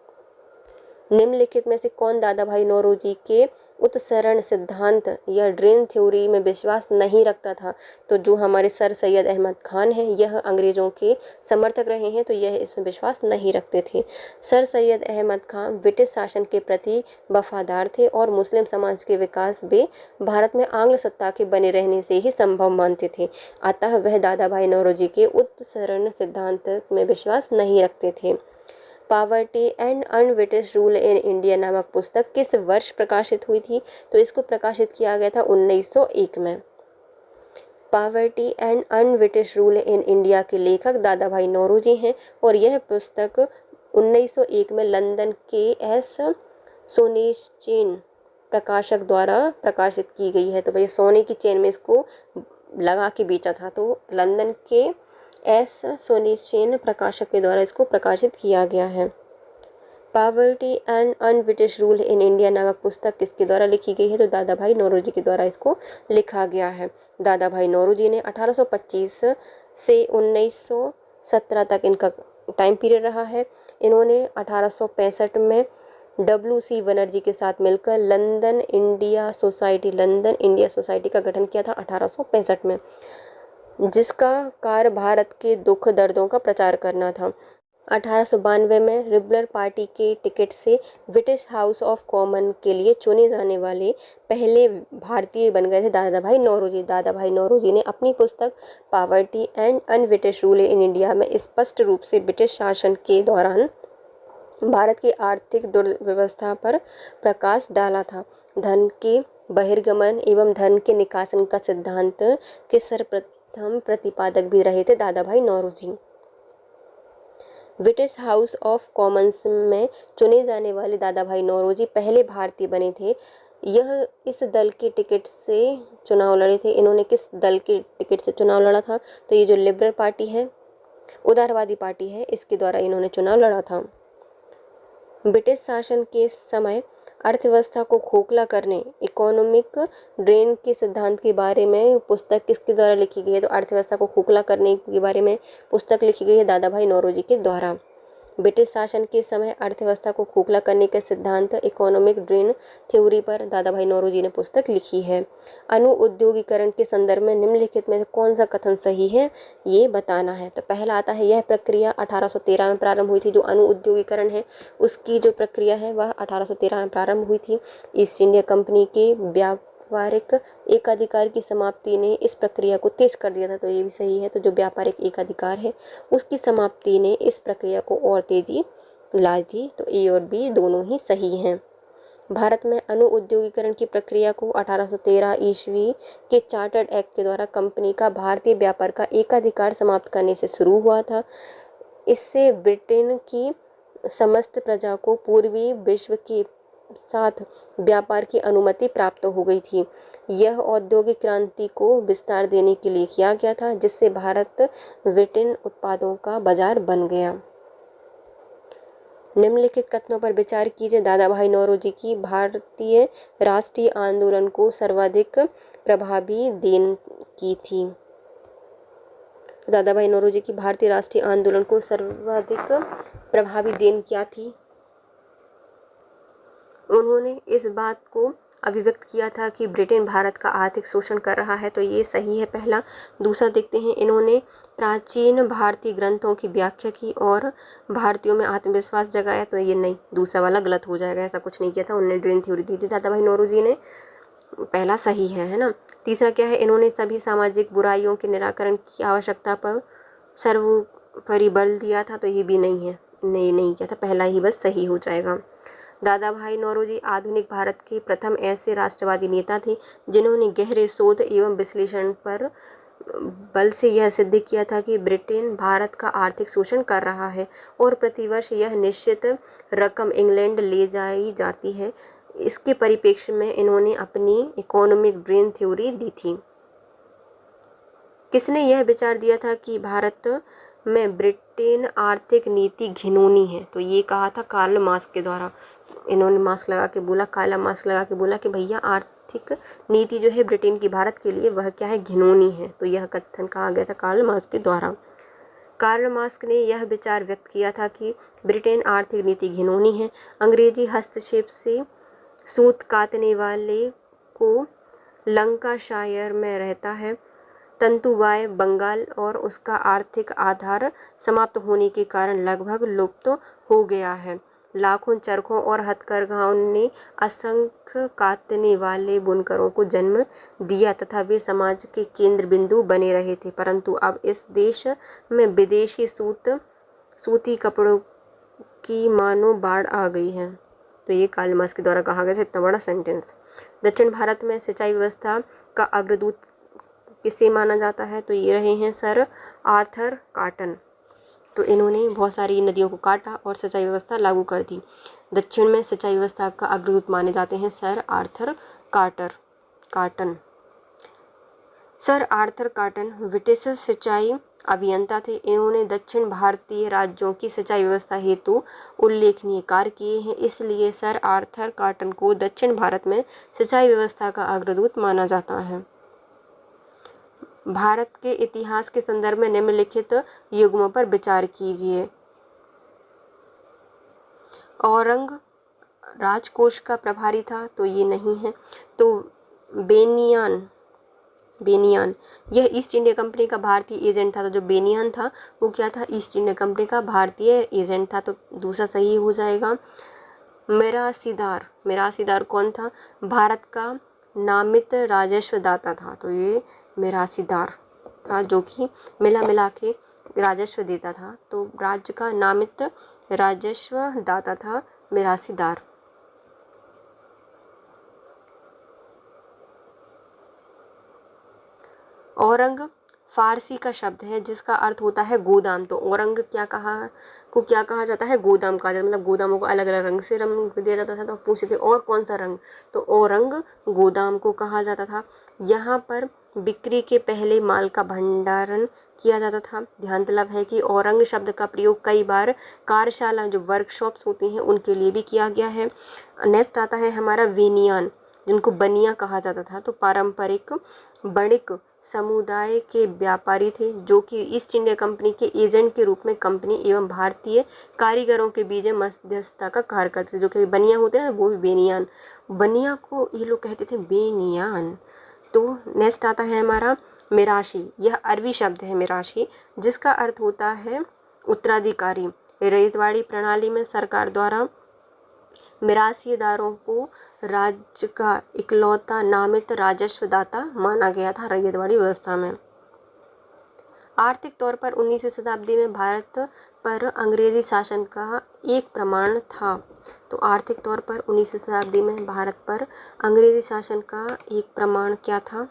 निम्नलिखित में से कौन दादा भाई नौरोजी के उत्सरण सिद्धांत या ड्रेन थ्योरी में विश्वास नहीं रखता था? तो जो हमारे सर सैयद अहमद खान हैं, यह अंग्रेज़ों के समर्थक रहे हैं, तो यह इसमें विश्वास नहीं रखते थे। सर सैयद अहमद खान ब्रिटिश शासन के प्रति वफादार थे और मुस्लिम समाज के विकास वे भारत में आंग्ल सत्ता के बने रहने से ही संभव मानते थे। अतः वह दादा भाई नौरोजी के उत्सरण सिद्धांत में विश्वास नहीं रखते थे। Poverty and unBritish rule in India नामक पुस्तक किस वर्ष प्रकाशित हुई थी? तो इसको प्रकाशित किया गया था 1901 में। Poverty and unBritish rule in India के लेखक दादा भाई नौरोजी हैं और यह पुस्तक 1901 में लंदन के एस सोनेचेन प्रकाशक द्वारा प्रकाशित की गई है। तो भैया सोने की चेन में इसको लगा के बेचा था, तो लंदन के एस सोनेचेन प्रकाशक के द्वारा इसको प्रकाशित किया गया है। Poverty and unBritish rule in India नामक पुस्तक किसके द्वारा लिखी गई है? तो दादा भाई नौरोजी के द्वारा इसको लिखा गया है। दादा भाई नौरोजी ने 1825 से 1917 तक इनका टाइम पीरियड रहा है। इन्होंने 1865 में WC बनर्जी के साथ मिलकर लंदन इंडिया सोसाइटी का गठन किया था 1865 में, जिसका कार्य भारत के दुख दर्दों का प्रचार करना था। 1892 में लिबरल पार्टी के टिकट से ब्रिटिश हाउस ऑफ कॉमन के लिए चुने जाने वाले पहले भारतीय बन गए थे दादा भाई नौरोजी। दादा भाई नौरोजी ने अपनी पुस्तक poverty and unBritish rule in India में स्पष्ट रूप से ब्रिटिश शासन के दौरान भारत की आर्थिक दुर्व्यवस्था पर प्रकाश डाला था। धन के बहिर्गमन एवं धन के निकासन का सिद्धांत के सर्वप्रथम प्रतिपादक भी रहे थे Dadabhai Naoroji. British House of Commons में चुने जाने वाले दादा भाई नौरोजी पहले भारतीय बने थे। यह इस दल के टिकट से चुनाव लड़े थे। इन्होंने किस दल के टिकट से चुनाव लड़ा था? तो ये जो लिबरल पार्टी है, उदारवादी पार्टी है, इसके द्वारा इन्होंने चुनाव लड़ा था। ब्रिटिश शासन के समय अर्थव्यवस्था को खोखला करने इकोनॉमिक ड्रेन के सिद्धांत के बारे में पुस्तक किसके द्वारा लिखी गई है? तो अर्थव्यवस्था को खोखला करने के बारे में पुस्तक लिखी गई है दादा भाई नौरोजी के द्वारा। ब्रिटिश शासन के समय अर्थव्यवस्था को खोखला करने के सिद्धांत इकोनॉमिक ड्रेन थ्योरी पर दादा भाई नौरोजी ने पुस्तक लिखी है। अणु उद्योगीकरण के संदर्भ में निम्नलिखित में से कौन सा कथन सही है, ये बताना है। तो पहला आता है, यह प्रक्रिया 1813 में प्रारंभ हुई थी। जो अणु उद्योगीकरण है उसकी जो प्रक्रिया है वह 1813 में प्रारंभ हुई थी। ईस्ट इंडिया कंपनी के व्यापारिक एकाधिकार की समाप्ति ने इस प्रक्रिया को तेज कर दिया था, तो ये भी सही है। तो जो व्यापारिक एकाधिकार है उसकी समाप्ति ने इस प्रक्रिया को और तेजी ला दी, तो ए और बी दोनों ही सही हैं। भारत में अणु उद्योगीकरण की प्रक्रिया को 1813 ईस्वी के चार्टर्ड एक्ट के द्वारा कंपनी का भारतीय व्यापार का एकाधिकार समाप्त करने से शुरू हुआ था। इससे ब्रिटेन की समस्त प्रजा को पूर्वी विश्व के साथ व्यापार की अनुमति प्राप्त हो गई थी। यह औद्योगिक क्रांति को विस्तार देने के लिए किया गया था, जिससे भारत ब्रिटेन उत्पादों का बाजार बन गया। निम्नलिखित कथनों पर विचार कीजिए। दादा भाई नौरोजी की भारतीय राष्ट्रीय आंदोलन को सर्वाधिक प्रभावी देन की थी। दादा भाई नौरोजी की भारतीय राष्ट्रीय आंदोलन को सर्वाधिक प्रभावी देन क्या थी? उन्होंने इस बात को अभिव्यक्त किया था कि ब्रिटेन भारत का आर्थिक शोषण कर रहा है, तो ये सही है पहला। दूसरा देखते हैं, इन्होंने प्राचीन भारतीय ग्रंथों की व्याख्या की और भारतीयों में आत्मविश्वास जगाया, तो ये नहीं, दूसरा वाला गलत हो जाएगा, ऐसा कुछ नहीं किया था। उन्होंने ड्रीम थ्योरी दी थी दादा भाई नौरोजी ने, पहला सही है ना। तीसरा क्या है, इन्होंने सभी सामाजिक बुराइयों के निराकरण की आवश्यकता पर सर्वोपरि बल दिया था, तो ये भी नहीं है, नहीं किया था, पहला ही बस सही हो जाएगा। दादा भाई नौरोजी आधुनिक भारत के प्रथम ऐसे राष्ट्रवादी नेता थे जिन्होंने गहरे शोध एवं विश्लेषण पर बल से यह सिद्ध किया था कि ब्रिटेन भारत का आर्थिक शोषण कर रहा है और प्रतिवर्ष यह निश्चित रकम इंग्लैंड ले जाई जाती है। इसके परिप्रेक्ष्य में इन्होंने अपनी इकोनॉमिक ड्रीम थ्योरी दी थी। किसने यह विचार दिया था कि भारत में ब्रिटेन आर्थिक नीति घिनौनी है, तो ये कहा था कार्ल मार्क्स के द्वारा। इन्होंने मास्क लगा के बोला, काला मास्क लगा के बोला कि भैया आर्थिक नीति जो है ब्रिटेन की भारत के लिए वह क्या है, घिनौनी है, तो यह कथन कहा गया था कार्ल मार्क्स के द्वारा। कार्ल मार्क्स ने यह विचार व्यक्त किया था कि ब्रिटेन आर्थिक नीति घिनौनी है। अंग्रेजी हस्तक्षेप से सूत काटने वाले को लंकाशायर में रहता है। तंतुवाय बंगाल और उसका आर्थिक आधार समाप्त होने के कारण लगभग लुप्त हो गया है। लाखों चरखों और हथकरघाओं ने असंख्य काटने वाले बुनकरों को जन्म दिया तथा वे समाज के केंद्र बिंदु बने रहे थे, परंतु अब इस देश में विदेशी सूती कपड़ों की मानो बाढ़ आ गई है। तो ये कार्ल मार्क्स के द्वारा कहा गया था, इतना बड़ा सेंटेंस। दक्षिण भारत में सिंचाई व्यवस्था का अग्रदूत किसे माना जाता है, तो ये रहे हैं सर आर्थर कॉटन। तो इन्होंने बहुत सारी नदियों को काटा और सिंचाई व्यवस्था लागू कर दी। दक्षिण में सिंचाई व्यवस्था का अग्रदूत माने जाते हैं sir Arthur cotton. Sir Arthur cotton British सिंचाई अभियंता थे। इन्होंने दक्षिण भारतीय राज्यों की सिंचाई व्यवस्था हेतु उल्लेखनीय कार्य किए हैं, इसलिए सर आर्थर कॉटन को दक्षिण भारत में सिंचाई व्यवस्था का अग्रदूत माना जाता है। भारत के इतिहास के संदर्भ में निम्नलिखित युग्मों पर विचार कीजिए। औरंग राजकोष का प्रभारी था, तो ये नहीं है। तो बेनियान यह ईस्ट इंडिया कंपनी का भारतीय एजेंट था। तो जो बेनियान था वो क्या था, ईस्ट इंडिया कंपनी का भारतीय एजेंट था, तो दूसरा सही हो जाएगा। मिरासीदार कौन था, भारत का नामित राजस्व दाता था, तो ये मिरासीदार था जो कि मिला के राजस्व देता था, तो राज्य का नामित राजस्व दाता था मिरासीदार। औरंग फारसी का शब्द है जिसका अर्थ होता है गोदाम। तो औरंग क्या कहा जाता है, गोदाम कहा जाता है, मतलब गोदामों को अलग अलग रंग से रंग दिया जाता था। तो पूछते थे और कौन सा रंग, तो औरंग गोदाम को कहा जाता था। यहाँ पर बिक्री के पहले माल का भंडारण किया जाता था। ध्यान तलब है कि औरंग शब्द का प्रयोग कई बार कार्यशाला जो वर्कशॉप्स होती हैं उनके लिए भी किया गया है। नेक्स्ट आता है हमारा वेनियान, जिनको बनिया कहा जाता था। तो पारंपरिक वणिक समुदाय के व्यापारी थे जो कि ईस्ट इंडिया कंपनी के एजेंट के रूप में कंपनी एवं भारतीय कारीगरों के बीच मध्यस्थता का कार्य करते थे। जो कि बनिया होते हैं वो भी बेनियान, बनिया को ये लोग कहते थे बेनियान। तो नेक्स्ट आता है हमारा मिराशी। यह अरबी शब्द है मिराशी, जिसका अर्थ होता है उत्तराधिकारी। रैयतवाड़ी प्रणाली में सरकार द्वारा मिरासीदारों को राज्य का इकलौता नामित राजस्वदाता माना गया था रैयतवाड़ी व्यवस्था में। आर्थिक तौर पर 19वीं शताब्दी में भारत पर अंग्रेजी शासन का एक प्रमाण था। तो आर्थिक तौर पर 19वीं शताब्दी में भारत पर अंग्रेजी शासन का एक प्रमाण क्या था,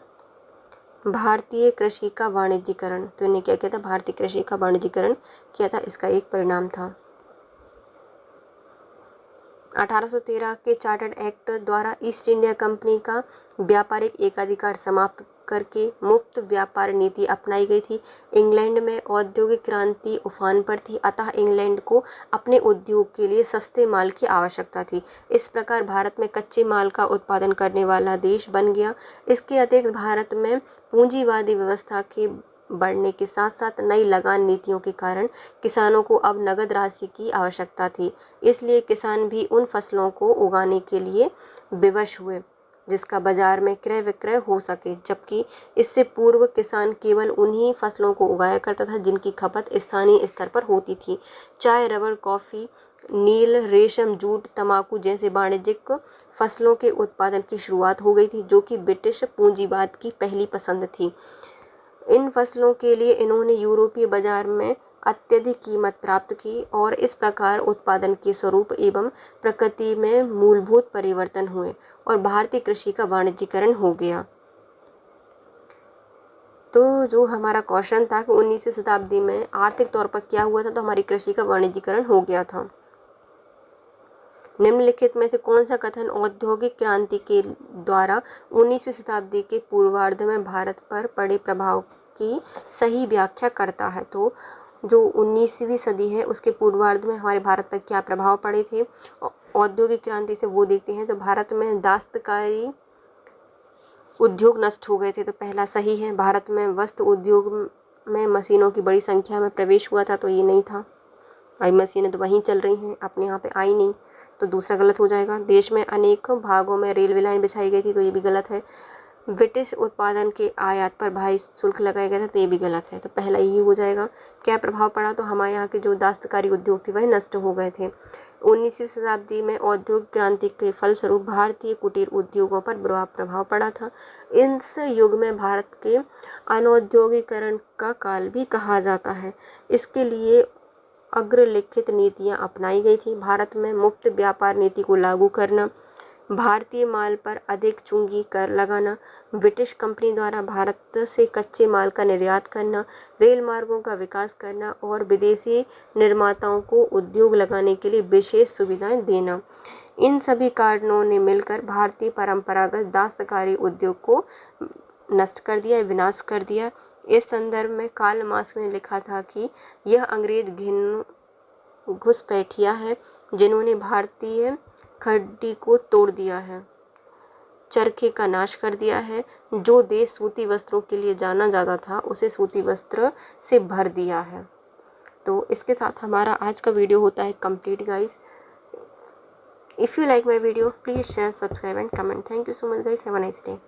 भारतीय कृषि का वाणिज्यीकरण। तो इन्हें क्या किया था, भारतीय कृषि का वाणिज्यीकरण किया था, इसका एक परिणाम था। 1813 के चार्टर्ड एक्ट द्वारा ईस्ट इंडिया कंपनी का व्यापारिक एकाधिकार समाप्त करके मुक्त व्यापार नीति अपनाई गई थी। इंग्लैंड में औद्योगिक क्रांति उफान पर थी, अतः इंग्लैंड को अपने उद्योग के लिए सस्ते माल की आवश्यकता थी। इस प्रकार भारत में कच्चे माल का उत्पादन करने वाला देश बन गया। इसके अतिरिक्त भारत में पूंजीवादी व्यवस्था के बढ़ने के साथ साथ नई लगान नीतियों के कारण किसानों को अब नगद राशि की आवश्यकता थी, इसलिए किसान भी उन फसलों को उगाने के लिए विवश हुए। जिसका बाजार में क्रय विक्रय हो सके, जबकि इससे पूर्व किसान केवल उन्हीं फसलों को उगाया करता था जिनकी खपत स्थानीय स्तर पर होती थी। चाय, रबर, कॉफ़ी, नील, रेशम, जूट, तंबाकू जैसे वाणिज्यिक फसलों के उत्पादन की शुरुआत हो गई थी, जो कि ब्रिटिश पूंजीवाद की पहली पसंद थी। इन फसलों के लिए इन्होंने यूरोपीय बाजार में अत्यधिक कीमत प्राप्त की और इस प्रकार उत्पादन के स्वरूप एवं प्रकृति में मूलभूत परिवर्तन हुए और भारतीय कृषि का वाणिज्यीकरण हो गया। तो जो हमारा क्वेश्चन था कि 19वीं शताब्दी में आर्थिक तौर पर क्या हुआ था, तो हमारी कृषि का वाणिज्यीकरण हो गया था। निम्नलिखित में से कौन सा कथन औद्योगिक क्रांति के द्वारा 19वीं शताब्दी के पूर्वार्ध में भारत पर पड़े प्रभाव की सही व्याख्या करता है? तो जो 19वीं सदी है उसके पूर्वार्ध में हमारे भारत पर क्या प्रभाव पड़े थे औद्योगिक क्रांति से, वो देखते हैं। तो भारत में दस्तकारी उद्योग नष्ट हो गए थे, तो पहला सही है। भारत में वस्त्र उद्योग में मशीनों की बड़ी संख्या में प्रवेश हुआ था, तो ये नहीं था। भाई मशीनें तो वहीं चल रही हैं, अपने यहाँ पे आई नहीं, तो दूसरा गलत हो जाएगा। देश में अनेक भागों में रेलवे लाइन बिछाई गई थी, तो ये भी गलत है। ब्रिटिश उत्पादन के आयात पर भारी शुल्क लगाया गया था, तो ये भी गलत है, तो पहला यही हो जाएगा। क्या प्रभाव पड़ा? तो हमारे यहाँ के जो दस्तकारी उद्योग थे वह नष्ट हो गए थे। 19वीं शताब्दी में औद्योगिक क्रांति के फलस्वरूप भारतीय कुटीर उद्योगों पर बुरा प्रभाव पड़ा था। इस युग में भारत के अनौद्योगिकरण का काल भी कहा जाता है। इसके लिए अग्रलिखित नीतियाँ अपनाई गई थी। भारत में मुक्त व्यापार नीति को लागू करना, भारतीय माल पर अधिक चुंगी कर लगाना, ब्रिटिश कंपनी द्वारा भारत से कच्चे माल का निर्यात करना, रेल मार्गों का विकास करना और विदेशी निर्माताओं को उद्योग लगाने के लिए विशेष सुविधाएं देना, इन सभी कारणों ने मिलकर भारतीय परंपरागत दस्तकारी उद्योग को नष्ट कर दिया, विनाश कर दिया। इस संदर्भ में कार्ल मार्क्स ने लिखा था कि यह अंग्रेज घुसपैठिया है जिन्होंने भारतीय खड्डी को तोड़ दिया है, चरखे का नाश कर दिया है। जो देश सूती वस्त्रों के लिए जाना जाता था उसे सूती वस्त्र से भर दिया है। तो इसके साथ हमारा आज का वीडियो होता है complete guys. If you like my video please share, subscribe and comment. Thank you so much guys, have a nice day.